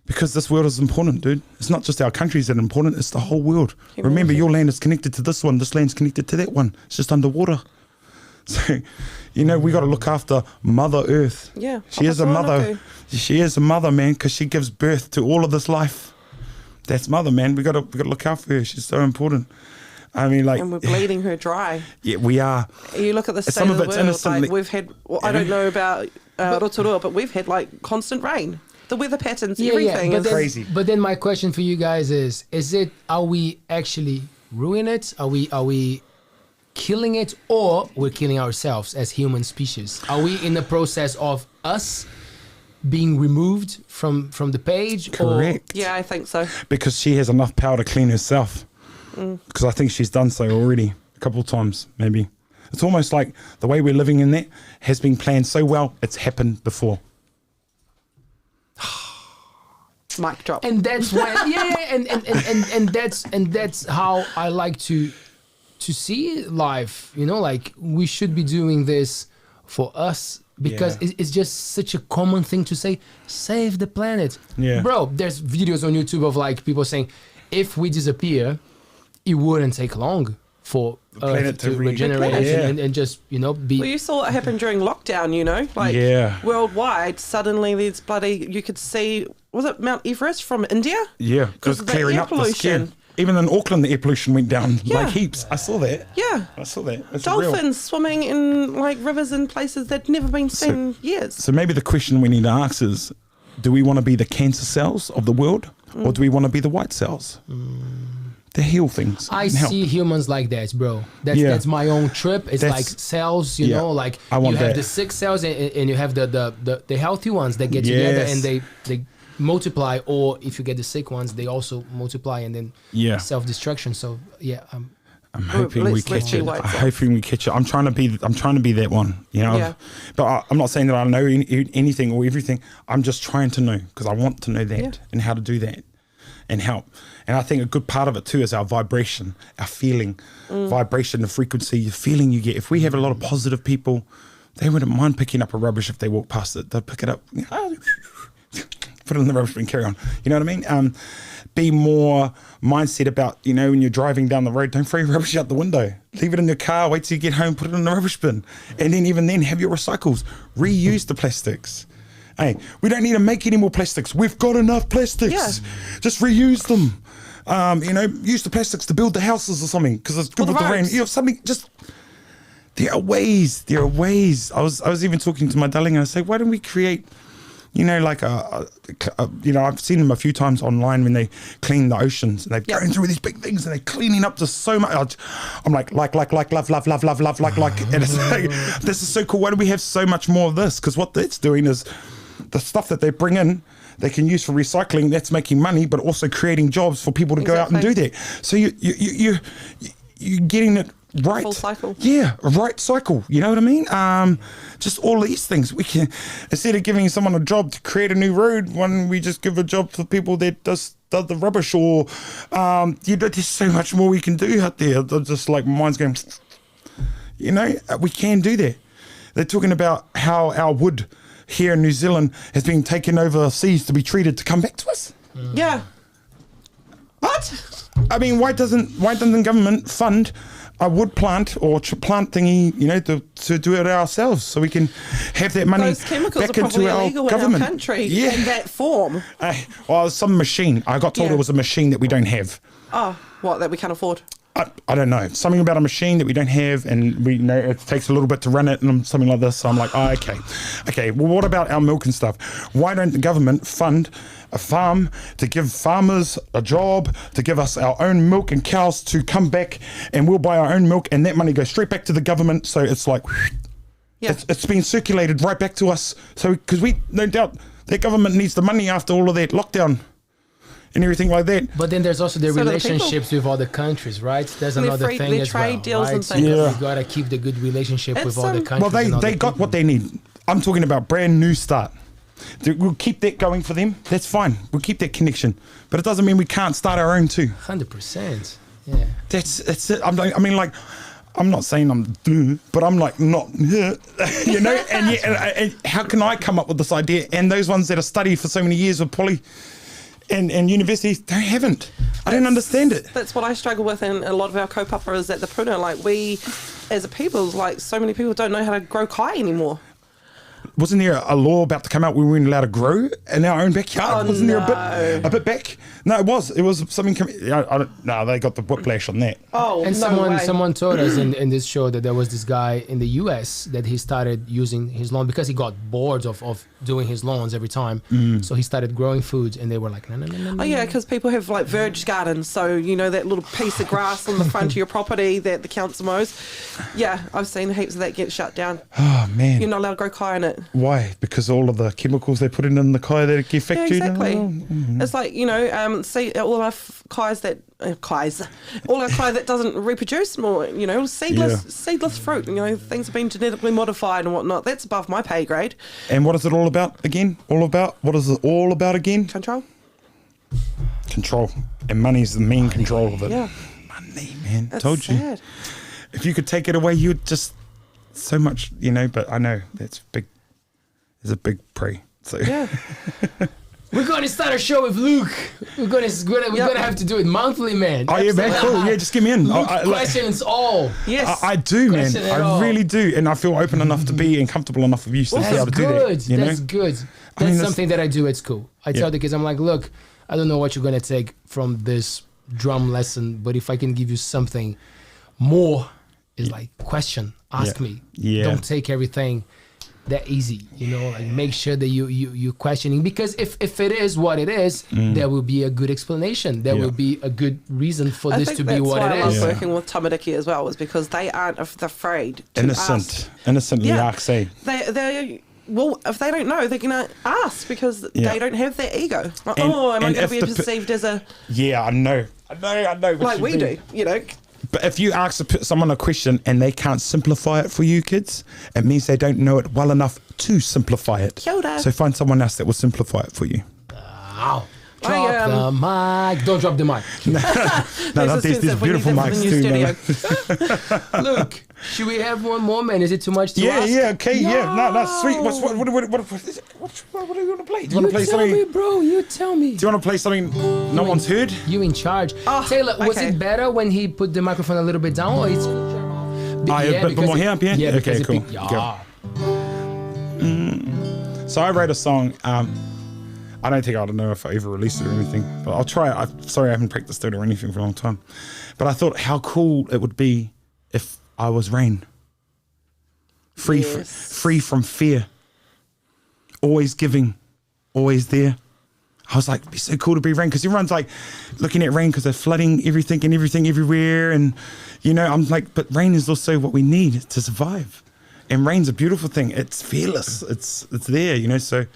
Because this world is important, dude. It's not just our countries that are important, it's the whole world. Remember, your land is connected to this one, this land's connected to that one. It's just underwater. So, you know, we got to look after Mother Earth.
Yeah.
She is a mother. She is a mother, man, because she gives birth to all of this life. That's Mother, man. We got to look out for her. She's so important. I mean, like,
and we're bleeding her dry.
Yeah, we are.
You look at the state of the world. Like we've had. Well, I don't know about Aotearoa, but we've had like constant rain. the weather patterns, everything is
crazy.
But then my question for you guys is it, are we actually ruining it? Are we killing it, or we're killing ourselves as human species? Are we in the process of us being removed from the page?
Correct.
Yeah, I think so.
Because she has enough power to clean herself. Because I think she's done so already a couple of times, maybe. It's almost like the way we're living in that has been planned so well, it's happened before.
Mic drop.
And that's when, and that's how I like to see life. You know, like we should be doing this for us, because it's just such a common thing to say. Save the planet, bro. There's videos on YouTube of like people saying, if we disappear, it wouldn't take long for the planet to regenerate and just, you know, be.
Well, you saw what happened during lockdown, you know, like worldwide. Suddenly, there's you could see, was it Mount Everest from India?
Yeah, because clearing up the skin. Even in Auckland, the air pollution went down like heaps. I saw that.
Yeah,
I saw that. It's
dolphins
real.
swimming in like rivers and places that never been seen in years.
So maybe the question we need to ask is, do we want to be the cancer cells of the world, or do we want to be the white cells? To heal things.
I see humans like that, bro. That's my own trip. It's like cells, you know, like you have the sick cells and you have the healthy ones that get together and they multiply, or if you get the sick ones, they also multiply and then self-destruction. So
I'm hoping we catch it. I'm hoping we catch it. I'm trying to be that one, you know.
Yeah.
But I'm not saying that I know anything or everything. I'm just trying to know, because I want to know that and how to do that and help. And I think a good part of it too is our vibration, our feeling, vibration, the frequency, the feeling you get. If we have a lot of positive people, they wouldn't mind picking up a rubbish if they walk past it. They'll pick it up, put it in the rubbish bin, carry on. You know what I mean? Be more mindset about, you know, when you're driving down the road, don't throw your rubbish out the window. Leave it in your car, wait till you get home, put it in the rubbish bin. And then even then, have your recycles. Reuse the plastics. Hey, we don't need to make any more plastics. We've got enough plastics. Yeah. Just reuse them. You know, use the plastics to build the houses or something, because it's good with the rain. You know, something just... There are ways. I was even talking to my darling and I say, why don't we create... You know, like you know, I've seen them a few times online when they clean the oceans, and they're going through these big things and they're cleaning up just so much. I'm like, love, and it's like, this is so cool. Why do we have so much more of this? Because what that's doing is the stuff that they bring in, they can use for recycling. That's making money, but also creating jobs for people to go out and do that. So you're getting it right.
Full cycle.
Yeah, a right cycle. You know what I mean? Just all these things. We can, instead of giving someone a job to create a new road, why don't we just give a job for people that does the rubbish, or you know, there's so much more we can do out there. They're just like, my mind's going, you know, we can do that. They're talking about how our wood here in New Zealand has been taken overseas to be treated to come back to us.
Yeah. What?
I mean, why doesn't the government fund a wood plant or plant thingy, you know, to do it ourselves, so we can have that money
Those chemicals
back
are probably
into our
illegal
government.
in our country in that form.
Well, some machine. I got told it was a machine that we don't have.
Oh, what, that we can't afford?
I don't know. Something about a machine that we don't have, and we know it takes a little bit to run it and something like this. So I'm like, okay. Well, what about our milk and stuff? Why don't the government fund a farm to give farmers a job, to give us our own milk and cows to come back, and we'll buy our own milk, and that money goes straight back to the government. So it's like, it's been circulated right back to us. So, because we, no doubt, that government needs the money after all of that lockdown and everything like that.
But then there's also the relationships with other countries, right? There's another thing as well,
trade deals
right?
and things.
You gotta keep the good relationship with other countries.
Well, they got what they need. I'm talking about brand new start. We'll keep that going for them. That's fine. We'll keep that connection. But it doesn't mean we can't start our own too.
100%. Yeah.
That's it. I mean, like, I'm not saying I'm, but I'm like not, you know. And how can I come up with this idea? And those ones that have studied for so many years with poly and universities, they haven't. I don't understand it.
That's what I struggle with, and a lot of our kaupapa is at the puna. Like, we, as a people, like, so many people don't know how to grow kai anymore.
wasn't there a law about to come out where we weren't allowed to grow in our own backyard? Wasn't there a bit back? No, it was something. No, they got the whiplash on that.
Oh,
and someone told us in this show that there was this guy in the US that he started using his lawn because he got bored of doing his lawns every time. So he started growing foods, and they were like, no.
Oh yeah, because people have like verge gardens, so you know that little piece of grass on the front of your property that the council mows. Yeah, I've seen heaps of that get shut down.
Oh man,
you're not allowed to grow kai in it.
Why? Because all of the chemicals they put in the kai that get factory.
Yeah, exactly. It's like, you know, see all our kais that all our kai that doesn't reproduce more. You know, seedless fruit. You know, things have been genetically modified and whatnot. That's above my pay grade.
And what is it all about again? What is it all about again? Control. And money's the main control of it.
Yeah.
Money, man.
That's
Told
sad.
you. If you could take it away, you'd just so much, you know. But I know that's big. There's a big prey. So
yeah.
We're going to start a show with Luke. We're going to have to do it monthly, man.
Oh yeah, man. Cool. Yeah, just get me in.
Luke questions all.
Yes,
I do, man. I really do, and I feel open enough to be and comfortable enough with you to be able to do that. You know?
That's good. That's something that I do at school. I tell the kids, I'm like, look, I don't know what you're going to take from this drum lesson, but if I can give you something more, is like question, ask me.
Yeah.
Don't take everything that easy, you know, like make sure that you're questioning, because if it is what it is, there will be a good explanation. There will be a good reason for this to be what it is.
I love working with tamariki as well, is because they aren't afraid to
innocently ask.
Well, if they don't know, they're going to ask because they don't have that ego. Like, am I going to be perceived as a...
Yeah, I know.
Like we do, you know.
But if you ask someone a question and they can't simplify it for you kids, it means they don't know it well enough to simplify it.
Kia ora.
So find someone else that will simplify it for you.
Wow. Drop the mic. Don't drop the mic.
No, there's beautiful mics too, man.
Look, should we have one more, man? Is it too much to ask?
Yeah, okay, No, sweet. What do you want to play? Do you want to play
tell
something?
me, bro. You tell me.
Do you want to play something no one's heard?
You in charge. Taylor, was it better when he put the microphone a little bit down, or it's...
a bit more here, yeah? Okay, cool. So I wrote a song. I don't think I don't know if I ever released it or anything, but I'll try it. I'm sorry I haven't practiced it or anything for a long time. But I thought how cool it would be if I was rain. Free from fear. Always giving. Always there. I was like, it'd be so cool to be rain, because everyone's like looking at rain because they're flooding everything everywhere. And, you know, I'm like, but rain is also what we need to survive. And rain's a beautiful thing. It's fearless. It's there, you know. So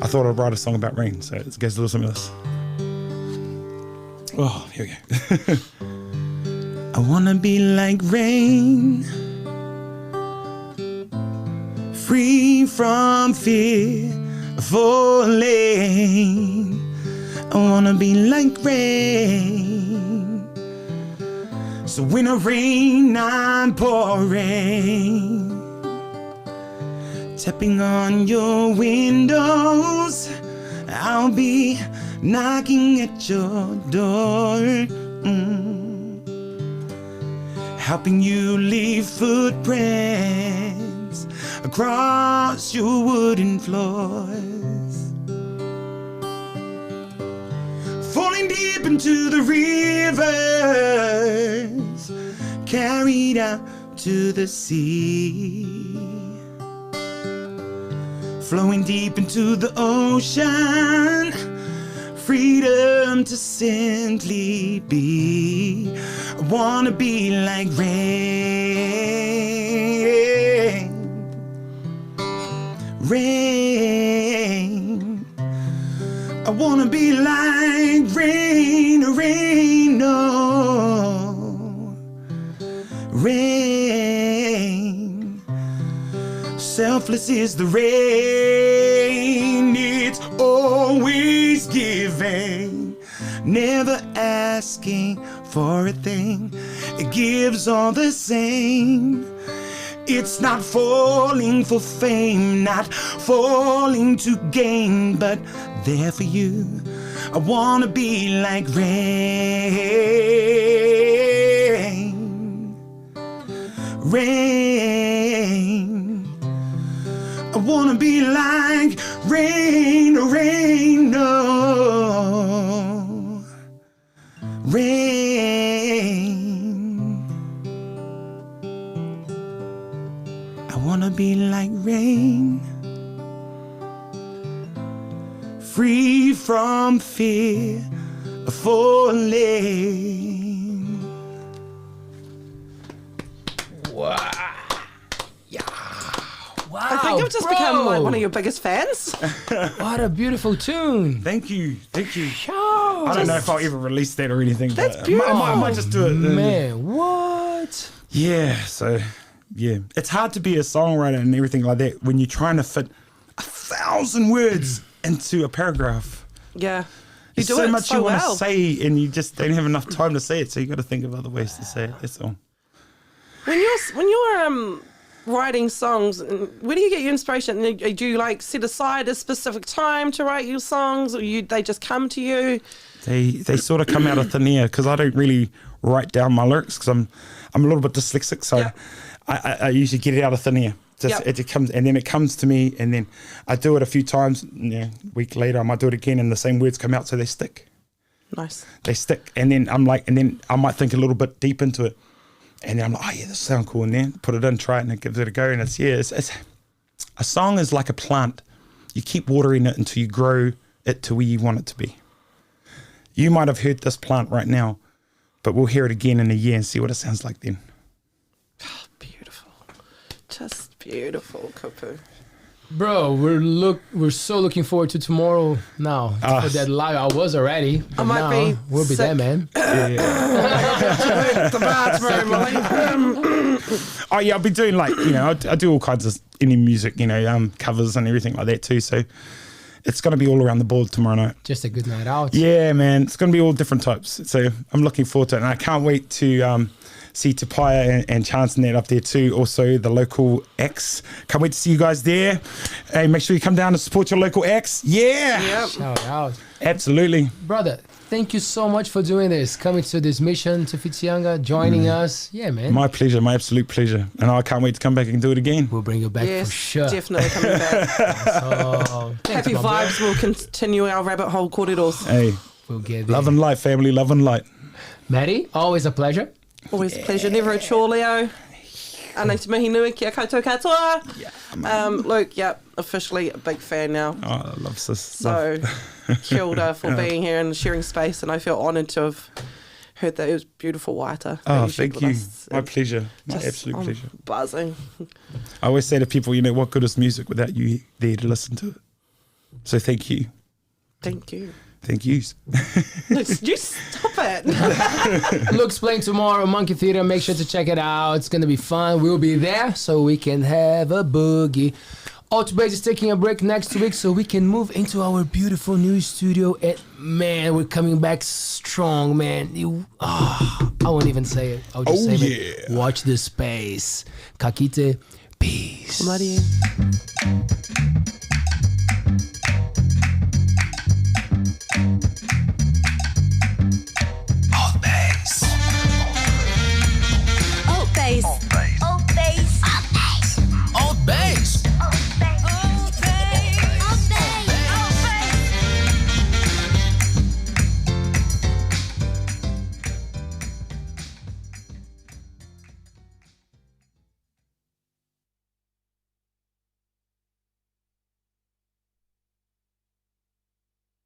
I thought I'd write a song about rain. So it goes a little something like this. Oh, here we go. I wanna be like rain, free from fear of falling. I wanna be like rain, so when it rain, I'm pouring. Tapping on your windows, I'll be knocking at your door, helping you leave footprints across your wooden floors, falling deep into the rivers, carried out to the sea. Flowing deep into the ocean, freedom to simply be. I wanna be like rain, rain. I wanna be like rain, rain, no, rain. Selfless is the rain, it's always giving, never asking for a thing. It gives all the same. It's not falling for fame, not falling to gain, but there for you. I wanna be like rain, rain. I wanna be like rain, rain, no. Rain. I wanna be like rain. Free from fear of falling.
Wow. Yeah. Wow.
I think I've just become like one of your biggest fans.
What a beautiful tune.
Thank you. Thank you.
Oh,
I don't know if I'll ever release that or anything.
That's
but
beautiful.
I might just do it.
Man, what?
Yeah, so, yeah. It's hard to be a songwriter and everything like that when you're trying to fit 1,000 words into a paragraph.
Yeah.
There's
do
so
it
much
so
you want to
well.
say and you just don't have enough time to say it, so you got to think of other ways to say it. That's all.
When you're writing songs, where do you get your inspiration? Do you like set aside a specific time to write your songs, or they just come to you?
They sort of come out of thin air because I don't really write down my lyrics because I'm a little bit dyslexic, so
Yeah.
I usually get it out of thin air. It comes, and then it comes to me, and then I do it a few times. A week later, I might do it again, and the same words come out, so they stick.
Nice.
They stick, and then I might think a little bit deep into it, and then I'm like, oh yeah, this sounds cool, and then put it in, try it, and it gives it a go, and it's a song is like a plant. You keep watering it until you grow it to where you want it to be. You might have heard this plant right now, but we'll hear it again in a year and see what it sounds like then.
Beautiful. Just beautiful, Kupu.
Bro, we're so looking forward to tomorrow now for that live. I was already. But
I might
now
be
we'll be there,
sick.
man.
The bathroom,
Oh yeah, I'll be doing I do all kinds of indie music, covers and everything like that too. So it's going to be all around the board tomorrow night.
Just a good night out.
Yeah, man, it's going to be all different types. So I'm looking forward to it, and I can't wait to see Tapaya and Chance and that up there too. Also the local acts. Can't wait to see you guys there. Hey, make sure you come down and support your local acts. Yeah.
Yep.
Shout out.
Absolutely.
Brother, thank you so much for doing this, coming to this mission to Whianga, joining us. Yeah, man.
My pleasure, my absolute pleasure. And I can't wait to come back and do it again.
We'll bring you back
Yes,
for sure.
definitely coming back.
So, thanks,
Happy
my
vibes will continue our rabbit hole korreros.
Hey,
We'll get there.
love and light, family, love and light.
Maddie, always a pleasure.
Always a pleasure, never a chore, Leo. Anei te mihi nui, kia koutou katoa. Luke, officially a big fan now.
Oh, I love sis.
So, kia ora for being here and sharing space, and I feel honoured to have heard that it was beautiful waiata.
Oh, thank you. My pleasure. My absolute
I'm
pleasure.
buzzing.
I always say to people, what good is music without you there to listen to it? So thank you.
Thank you.
Thank you.
You stop it.
Luke's playing tomorrow, Monkey Theatre. Make sure to check it out. It's going to be fun. We'll be there so we can have a boogie. Altbays is taking a break next week so we can move into our beautiful new studio. And man, we're coming back strong, man. I won't even say it. I'll just say it. Watch this space. Kakite, peace.
Maddie.
Altbays.